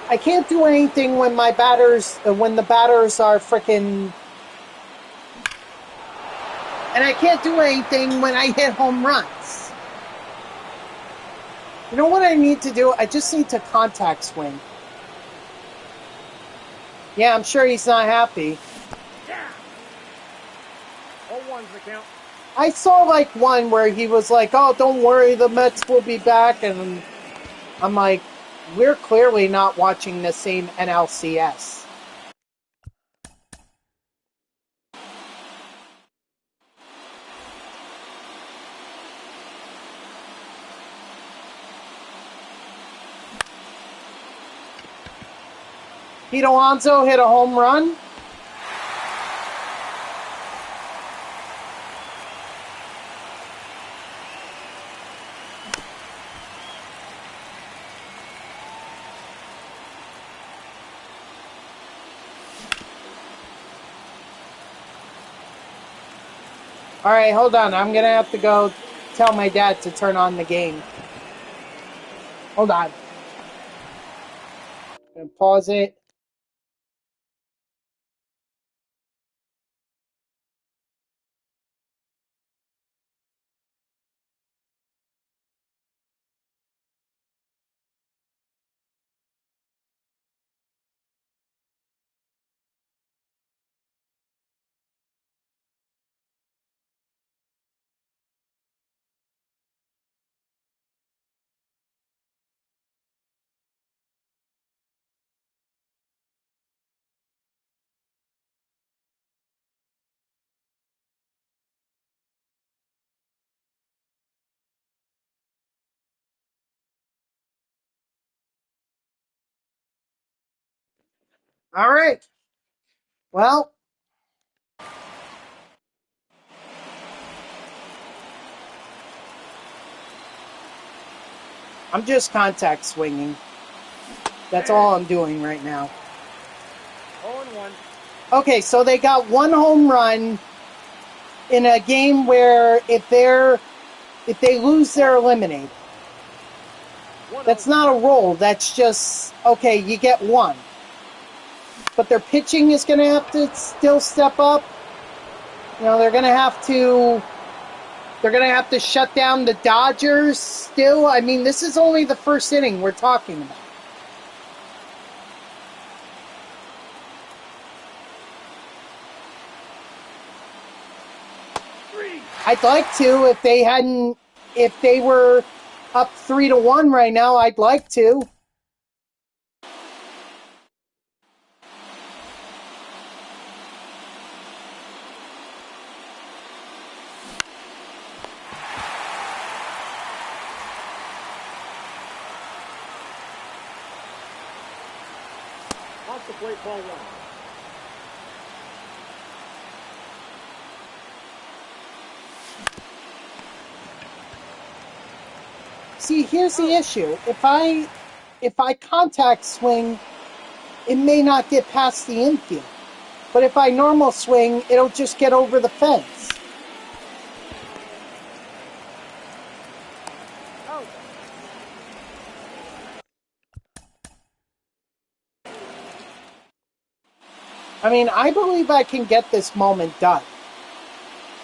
I can't do anything when my batters, when the batters are freaking, and I can't do anything when I hit home runs. You know what I need to do? I just need to contact swing. Yeah, I'm sure he's not happy. Yeah. 0-1's the count. I saw like one where he was like, "Oh, don't worry, the Mets will be back," and I'm like, we're clearly not watching the same NLCS. Pete Alonso hit a home run. All right, hold on. I'm going to have to go tell my dad to turn on the game. Hold on. I'm going to pause it. All right. Well, I'm just contact swinging. That's all I'm doing right now. 0-1. Okay, so they got one home run in a game where if they lose, they're eliminated. That's not a roll. That's just, okay, you get one. But their pitching is going to have to still step up. You know, they're going to have to shut down the Dodgers still. I mean, this is only the first inning we're talking about. I'd like to if they were up 3-1 right now, I'd like to. Off the plate, ball 1. See, here's the issue. If I contact swing, it may not get past the infield. But if I normal swing, it'll just get over the fence. Out. I mean, I believe I can get this moment done.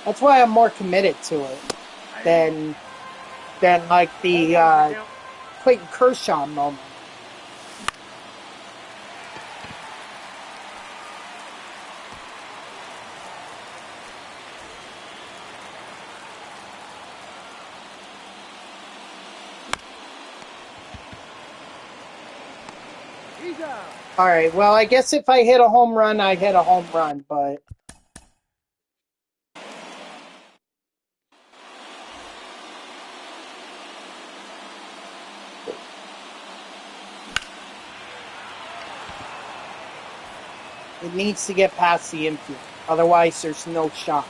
That's why I'm more committed to it than like the Clayton Kershaw moment. He's out. All right, well, I guess if I hit a home run, I hit a home run, but... it needs to get past the infield. Otherwise, there's no shot.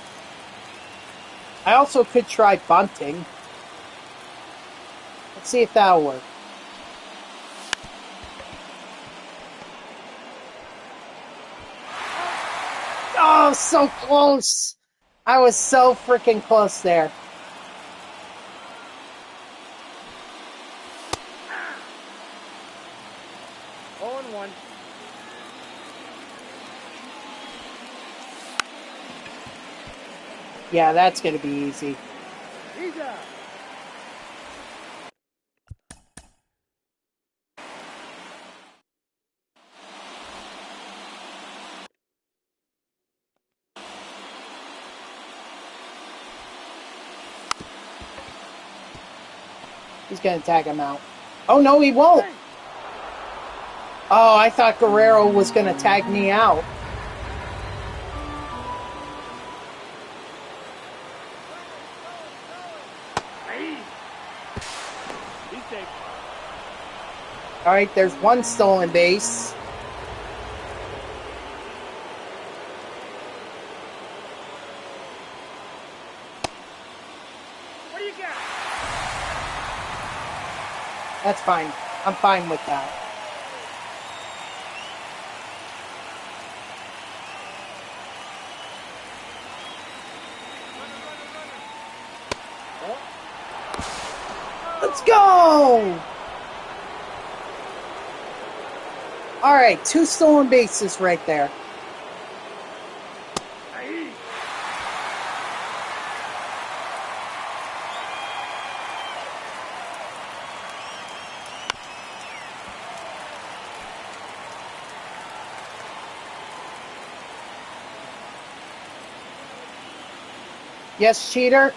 I also could try bunting. Let's see if that'll work. Oh, so close. I was so freaking close there. Oh, and 1. Yeah, that's going to be easy. He's out. He's going to tag him out. Oh, no, he won't. Oh, I thought Guerrero was going to tag me out. He's safe. All right, there's one stolen base. What do you got? That's fine. I'm fine with that. Let's go! All right, 2 stolen bases right there. Yes, cheater.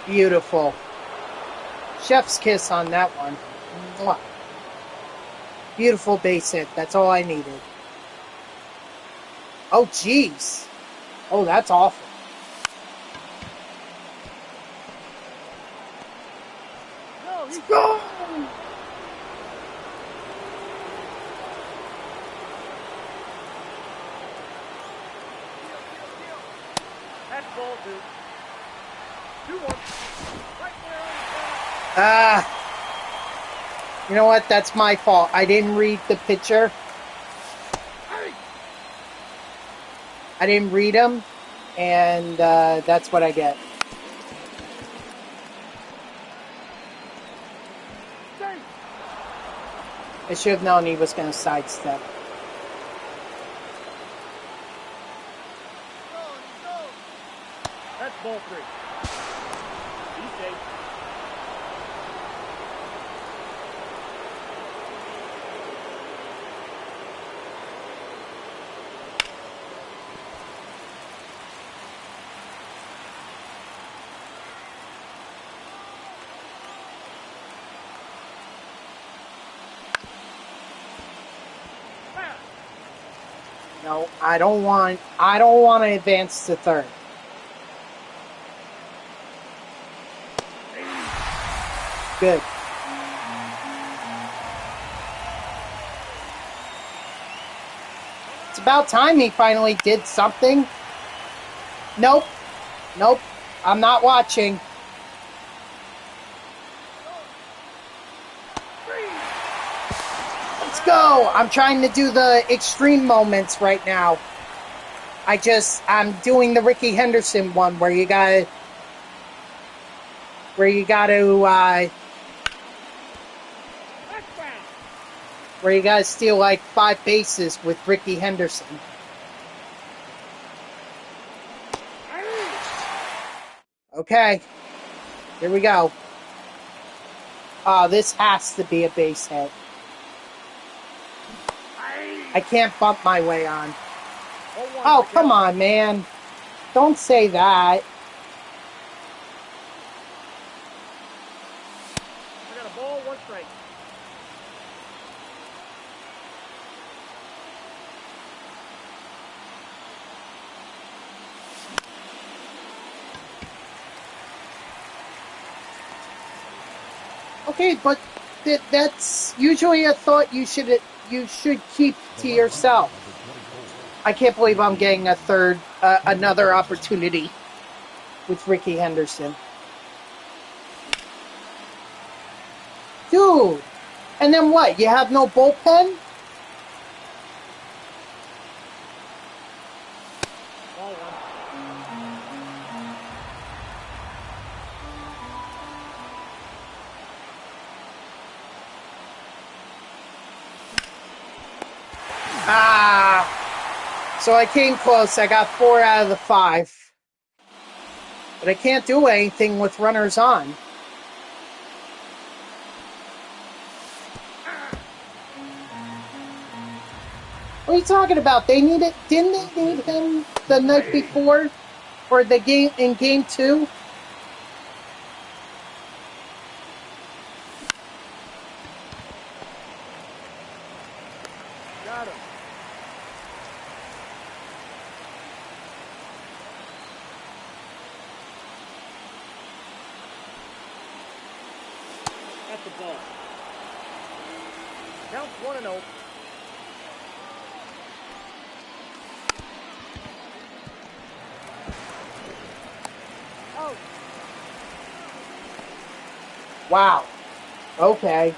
Beautiful. Chef's kiss on that one. Mwah. Beautiful base hit. That's all I needed. Oh, jeez. Oh, that's awful. No, he's Go! That's ball, dude. 2-1. Right there on the Ah. You know what? That's my fault. I didn't read the pitcher. I didn't read him, and that's what I get. I should have known he was going to sidestep. That's ball 3. He's safe. No, I don't want to advance to third. Good. It's about time he finally did something. Nope. Nope. I'm not watching. Let's go. I'm trying to do the extreme moments right now. I'm doing the Ricky Henderson one where you gotta steal like 5 bases with Ricky Henderson. Okay, here we go. This has to be a base hit. I can't bump my way on. Oh, come on, man. Don't say that. I got a ball, 1 strike. Okay, but that's usually a thought you should keep to yourself. I can't believe I'm getting another opportunity with Ricky Henderson. Dude, and then what? You have no bullpen? Ball 1. So I came close. I got 4 out of the 5. But I can't do anything with runners on. What are you talking about? Didn't they need him the night before? Or in game 2? Got him. That's the ball. Count 1-0. Oh. Wow. Okay.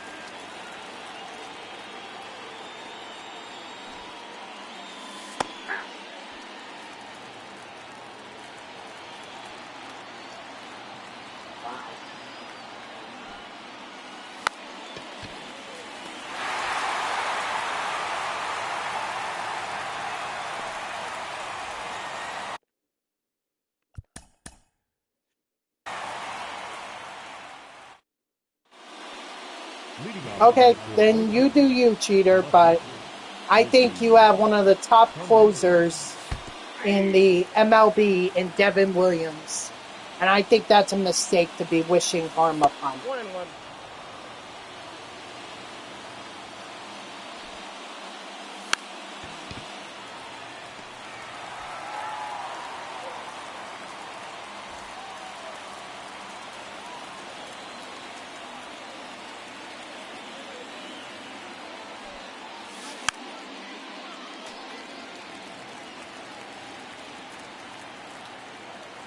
Okay, then you do you, cheater, but I think you have one of the top closers in the MLB in Devin Williams. And I think that's a mistake to be wishing harm upon. 1-1.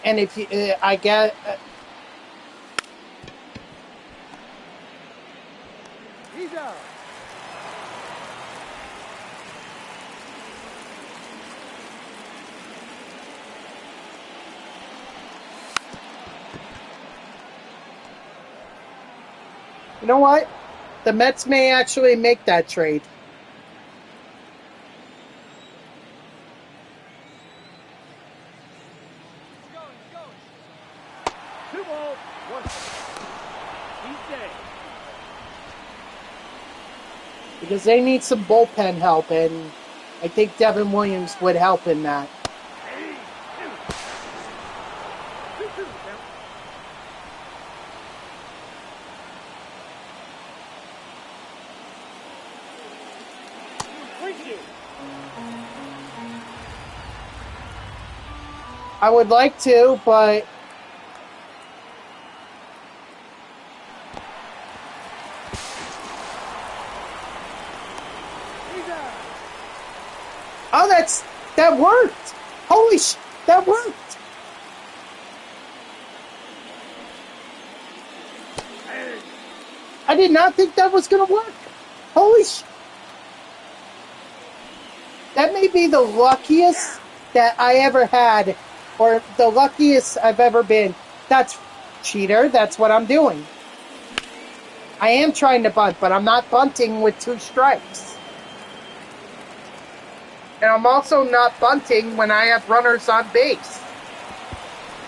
And if you, I get, He's out. you know what? The Mets may actually make that trade. Two balls, one strike. He's dead. Because they need some bullpen help, and I think Devin Williams would help in that. 2-2 count. I would like to, but oh, that worked! Holy sh! That worked! I did not think that was gonna work. Holy sh! That may be the luckiest that I ever had, or the luckiest I've ever been. That's cheater. That's what I'm doing. I am trying to bunt, but I'm not bunting with 2 strikes. And I'm also not bunting when I have runners on base.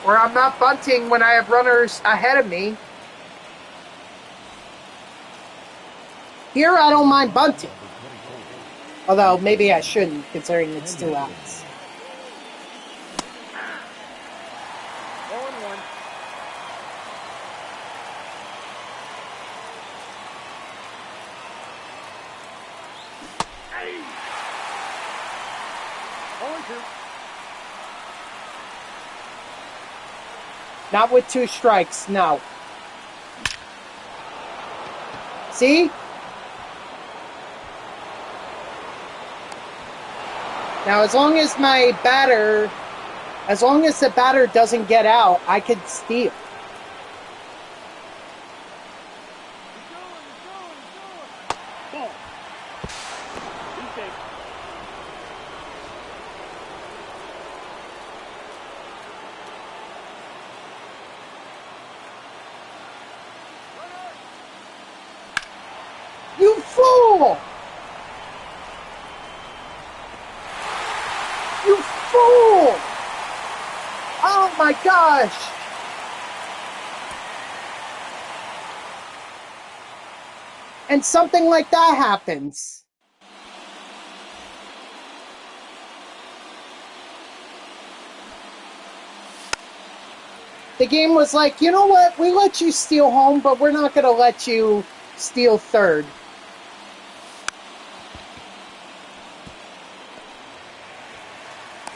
Or I'm not bunting when I have runners ahead of me. Here, I don't mind bunting. Although, maybe I shouldn't, considering it's 2 outs. 0-1. Hey. 0-2. Not with 2 strikes, no. See? Now, as long as the batter doesn't get out, I could steal. Ball. He's safe. You fool! You fool! Oh my gosh! And something like that happens. The game was like, you know what? We let you steal home, but we're not going to let you steal third.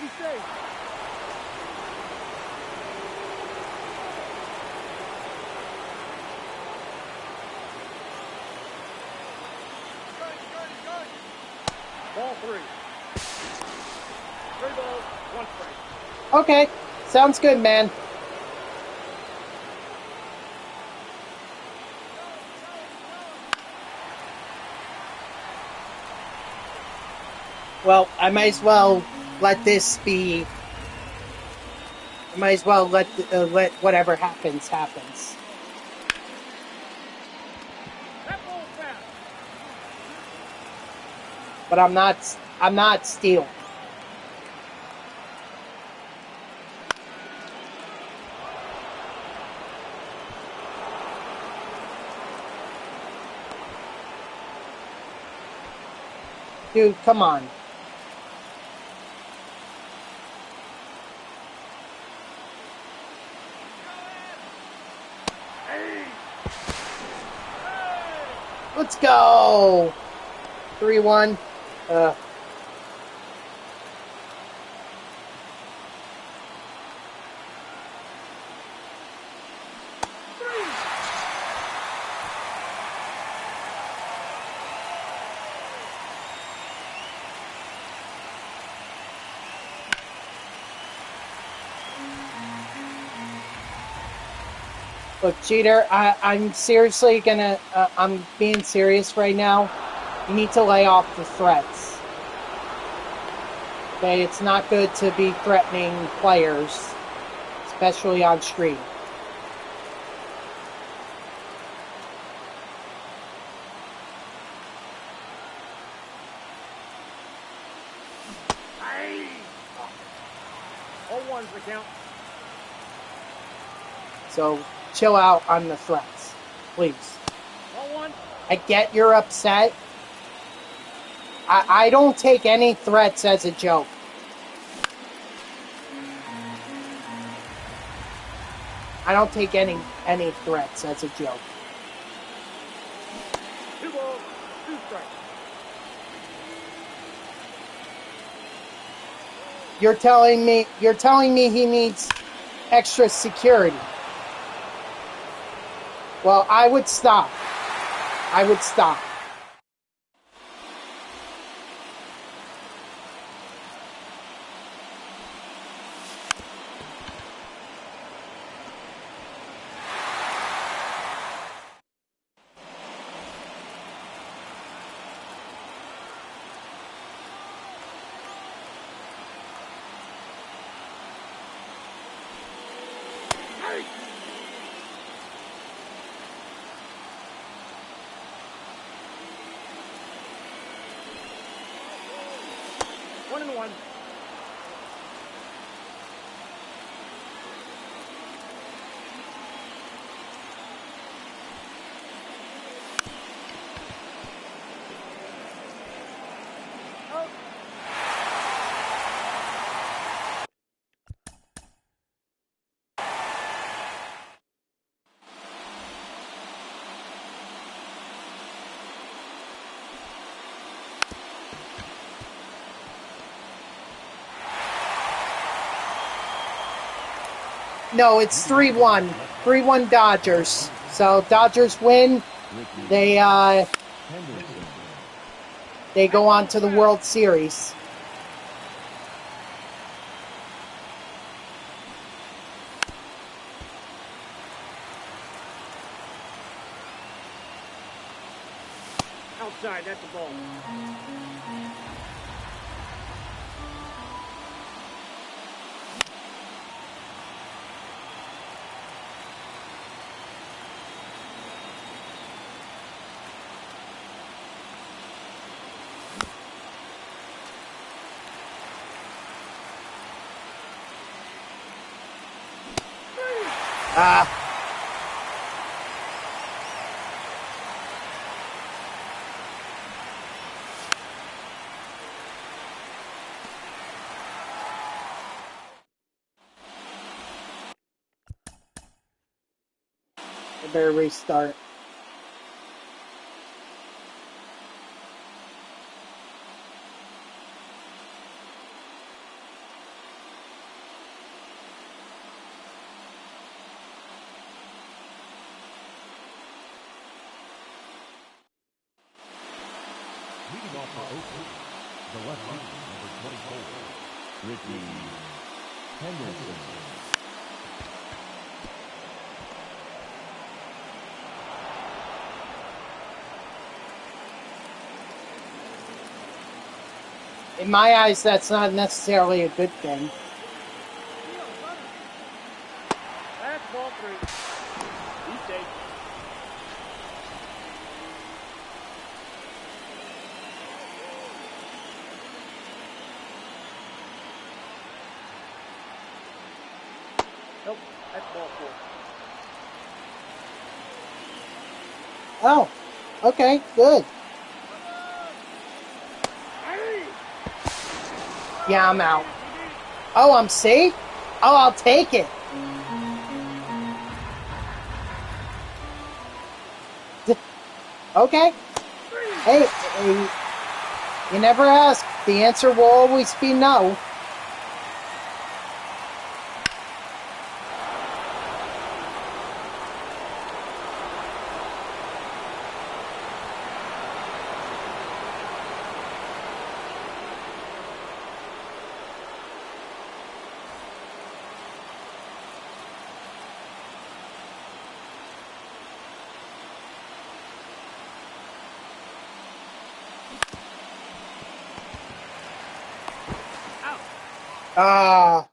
He's safe. Ball 3. 3 balls, 1 strike. Okay, sounds good, man. Well, I might as well let this be. I might as well let whatever happens happens. That ball's fast. But I'm not stealing. Dude, come on. Let's go. 3-1. Look, Jeter, I'm seriously gonna, I'm being serious right now. You need to lay off the threats. Okay, it's not good to be threatening players, especially on stream. Aye. 0-1's the count. So chill out on the threats, please. 1-1. I get you're upset. I don't take any threats as a joke. I don't take any threats as a joke. 2 balls, 2 strikes. You're telling me he needs extra security. Well, I would stop. I would stop. Aye. 1-1. Oh. No, it's 3-1. 3-1 Dodgers. So Dodgers win. They go on to the World Series. Outside, that's a ball. Ah. I better restart. Leading off for Oakland, the left-hander, number 24, Ricky Henderson. In my eyes, that's not necessarily a good thing. That's ball 3. He's safe. Nope, that's ball 4. Oh, okay, good. Aye. Yeah, I'm out. Oh, I'm safe? Oh, I'll take it. Okay. Hey, you never ask. The answer will always be no. Ah,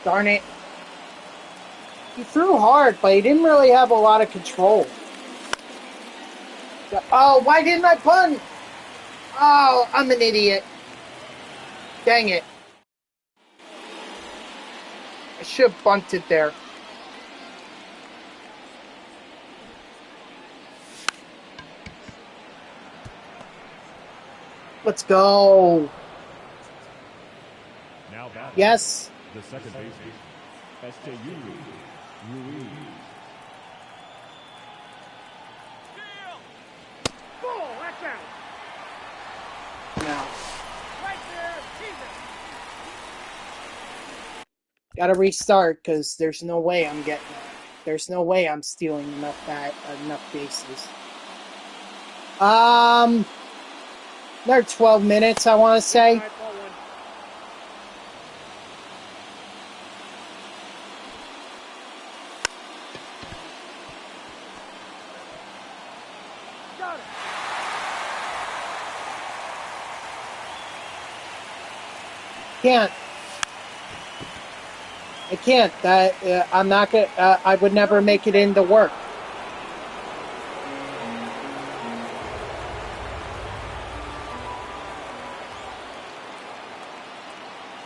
darn it. He threw hard, but he didn't really have a lot of control. Oh, why didn't I punt? Oh, I'm an idiot. Dang it. I should have bunted there. Let's go. Now batting. Yes. The second baseman, SJU Ruiz. Ball, that's out. No. Right there, keep it. Gotta restart because there's no way I'm getting that. There's no way I'm stealing enough bases. Another 12 minutes, I want to say. Inside, ball one. Got it. Can't. I can't. I'm not gonna. I would never make it into work.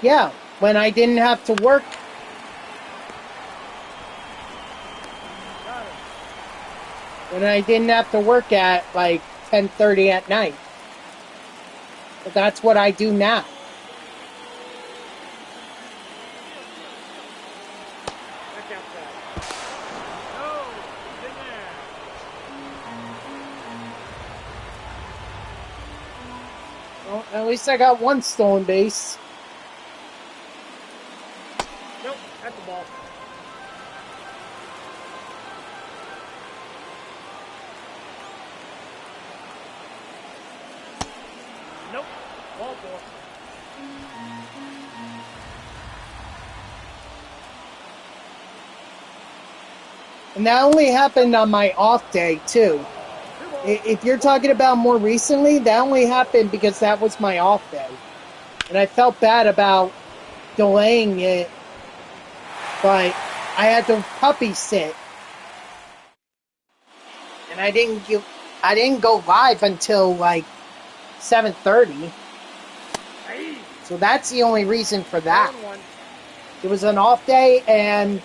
Yeah, when I didn't have to work. Got it. When I didn't have to work at like 10:30 at night. But that's what I do now. Back outside. No, he's in there. Well, at least I got one stolen base. Nope, that's the ball. Nope, ball four. And that only happened on my off day, too. If you're talking about more recently, that only happened because that was my off day. And I felt bad about delaying it, but I had to puppy sit. And I didn't go live until like 7:30. Hey, So that's the only reason for that. 1-1. It was an off day, and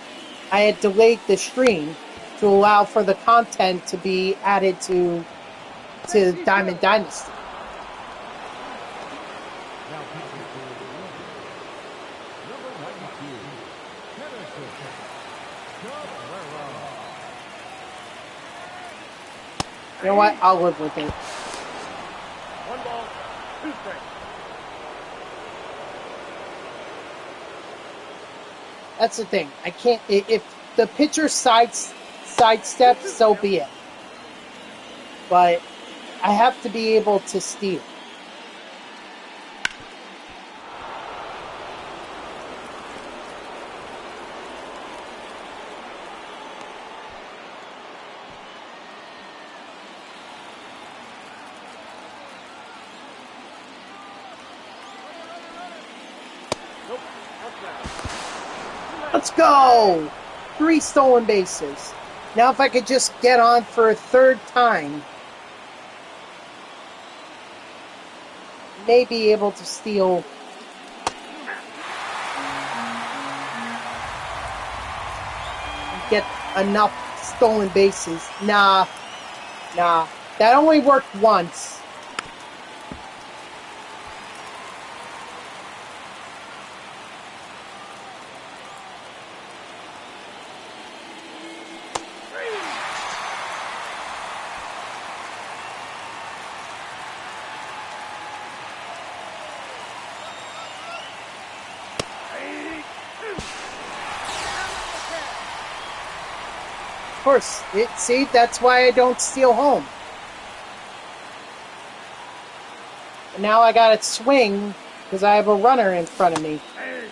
I had delayed the stream to allow for the content to be added to Diamond Dynasty. Now pitching for the Rangers, number 92, Tennessee, Cabrera. You know what? I'll live with it. 1 ball, 2 strikes. That's the thing. I can't. If the pitcher sidesteps, so be it. But I have to be able to steal. Nope, outside. Let's go! 3 stolen bases. Now if I could just get on for a third time, may be able to steal. And get enough stolen bases. Nah. That only worked once. Of course, see, that's why I don't steal home. And now I gotta swing because I have a runner in front of me. I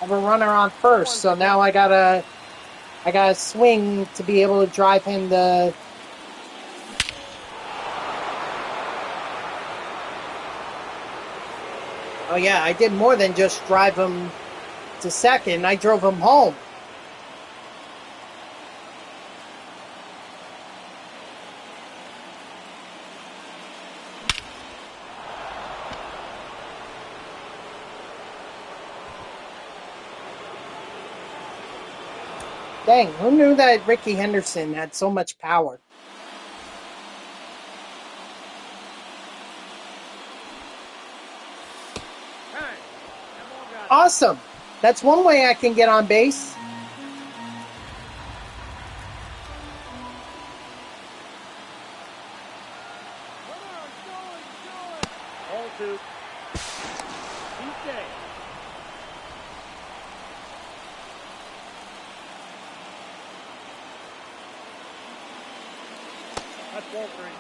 have a runner on first, so now I gotta swing to be able to drive him the. Oh, yeah, I did more than just drive him to second. I drove him home. Dang, who knew that Ricky Henderson had so much power? Awesome. That's one way I can get on base. Ball two. DJ. That's ball three.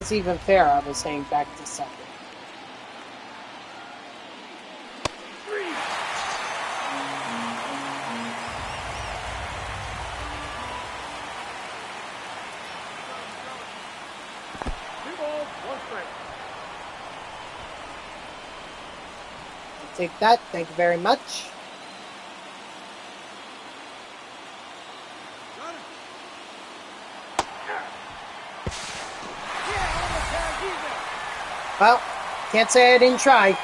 It's even fair, I was saying back to second. Take that. Thank you very much. Well, can't say I didn't try.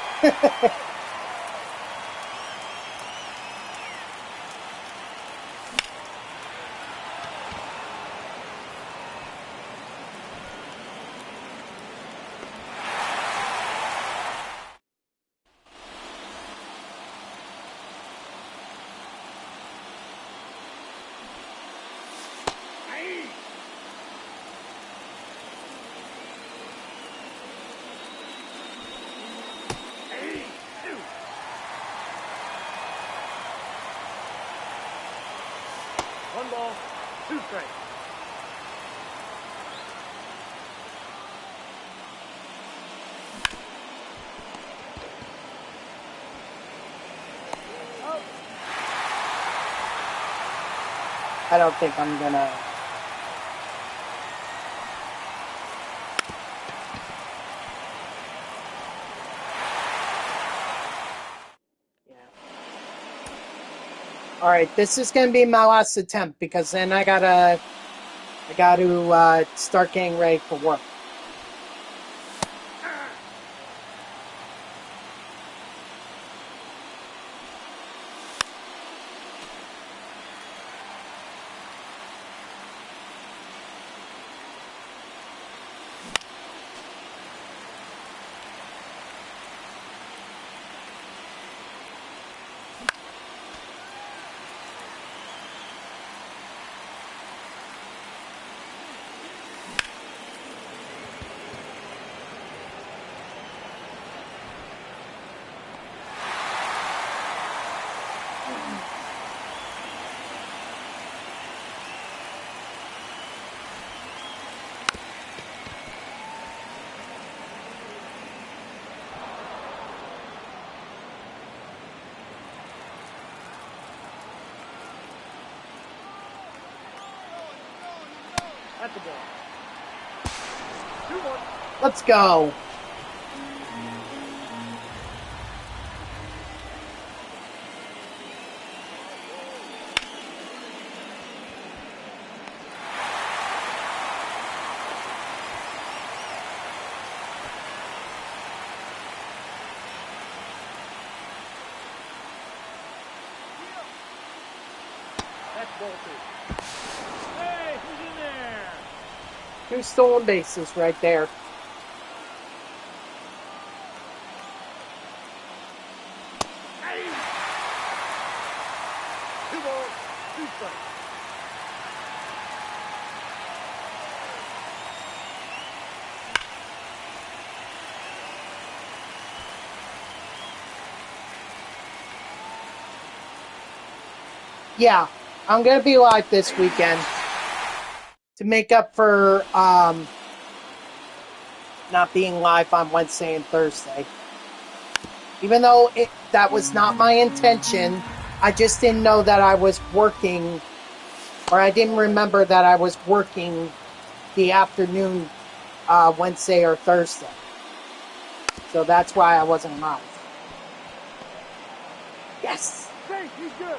One ball, two strikes. I don't think I'm gonna. Yeah. All right, this is gonna be my last attempt because then I gotta start getting ready for work. That's the ball. 2-1. Let's go. That's ball two. Hey, who's in there? 2 stolen bases right there. Hey. 2 balls, 2 strikes. Yeah, I'm gonna be live this weekend to make up for not being live on Wednesday and Thursday. Even though that was not my intention, I just didn't know that I was working, or I didn't remember that I was working the afternoon Wednesday or Thursday. So that's why I wasn't live. Yes! Safe, he's good.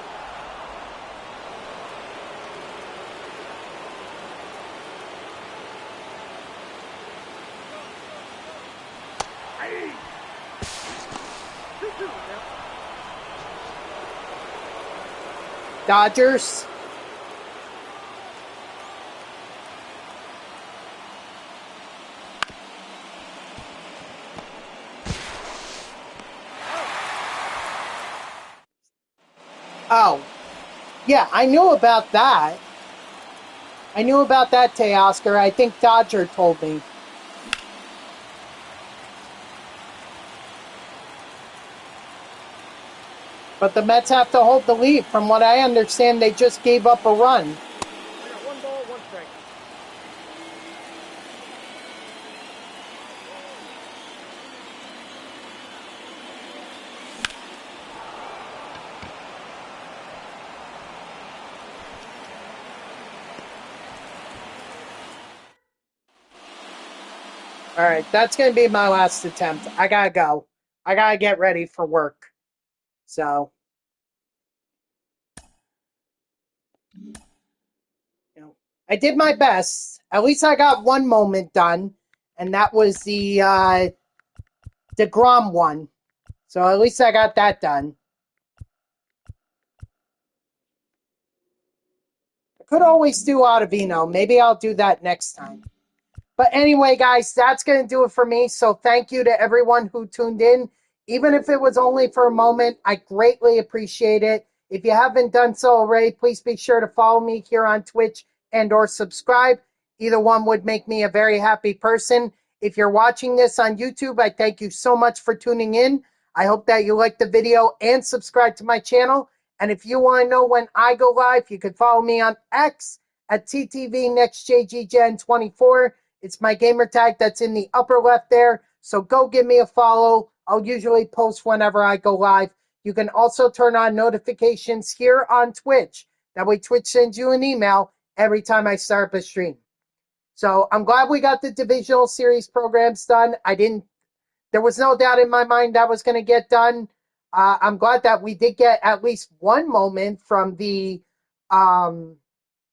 Hey. 2-2 now. Dodgers. Oh, yeah, I knew about that. I knew about that, Teoscar. I think Dodger told me. But the Mets have to hold the lead. From what I understand, they just gave up a run. I got 1 ball, 1 strike. All right, that's going to be my last attempt. I got to go. I got to get ready for work. So, I did my best. At least I got one moment done, and that was the DeGrom one. So at least I got that done. I could always do Ottavino. Maybe I'll do that next time. But anyway, guys, that's going to do it for me. So thank you to everyone who tuned in. Even if it was only for a moment, I greatly appreciate it. If you haven't done so already, please be sure to follow me here on Twitch and or subscribe. Either one would make me a very happy person. If you're watching this on YouTube, I thank you so much for tuning in. I hope that you liked the video and subscribe to my channel. And if you want to know when I go live, you can follow me on X at TTVNextJGGen24. It's my gamer tag that's in the upper left there. So go give me a follow. I'll usually post whenever I go live. You can also turn on notifications here on Twitch. That way Twitch sends you an email every time I start up a stream. So I'm glad we got the Divisional Series Programs done. There was no doubt in my mind that was going to get done. I'm glad that we did get at least one moment from the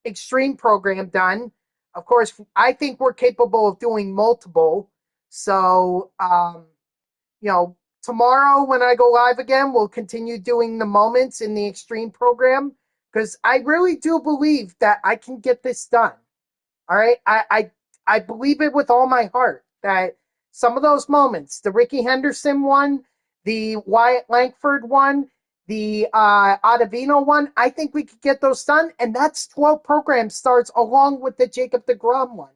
Extreme program done. Of course, I think we're capable of doing multiple. So, tomorrow when I go live again, we'll continue doing the moments in the Extreme program because I really do believe that I can get this done. All right. I believe it with all my heart that some of those moments, the Ricky Henderson one, the Wyatt Langford one, the Ottavino one, I think we could get those done. And that's 12 program starts along with the Jacob deGrom one.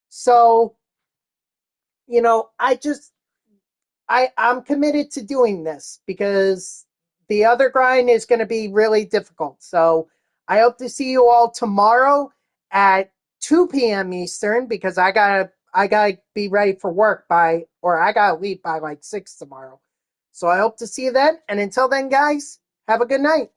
So, I'm committed to doing this because the other grind is going to be really difficult. So I hope to see you all tomorrow at 2 p.m. Eastern because I gotta be ready for work I gotta leave by like 6 tomorrow. So I hope to see you then. And until then, guys, have a good night.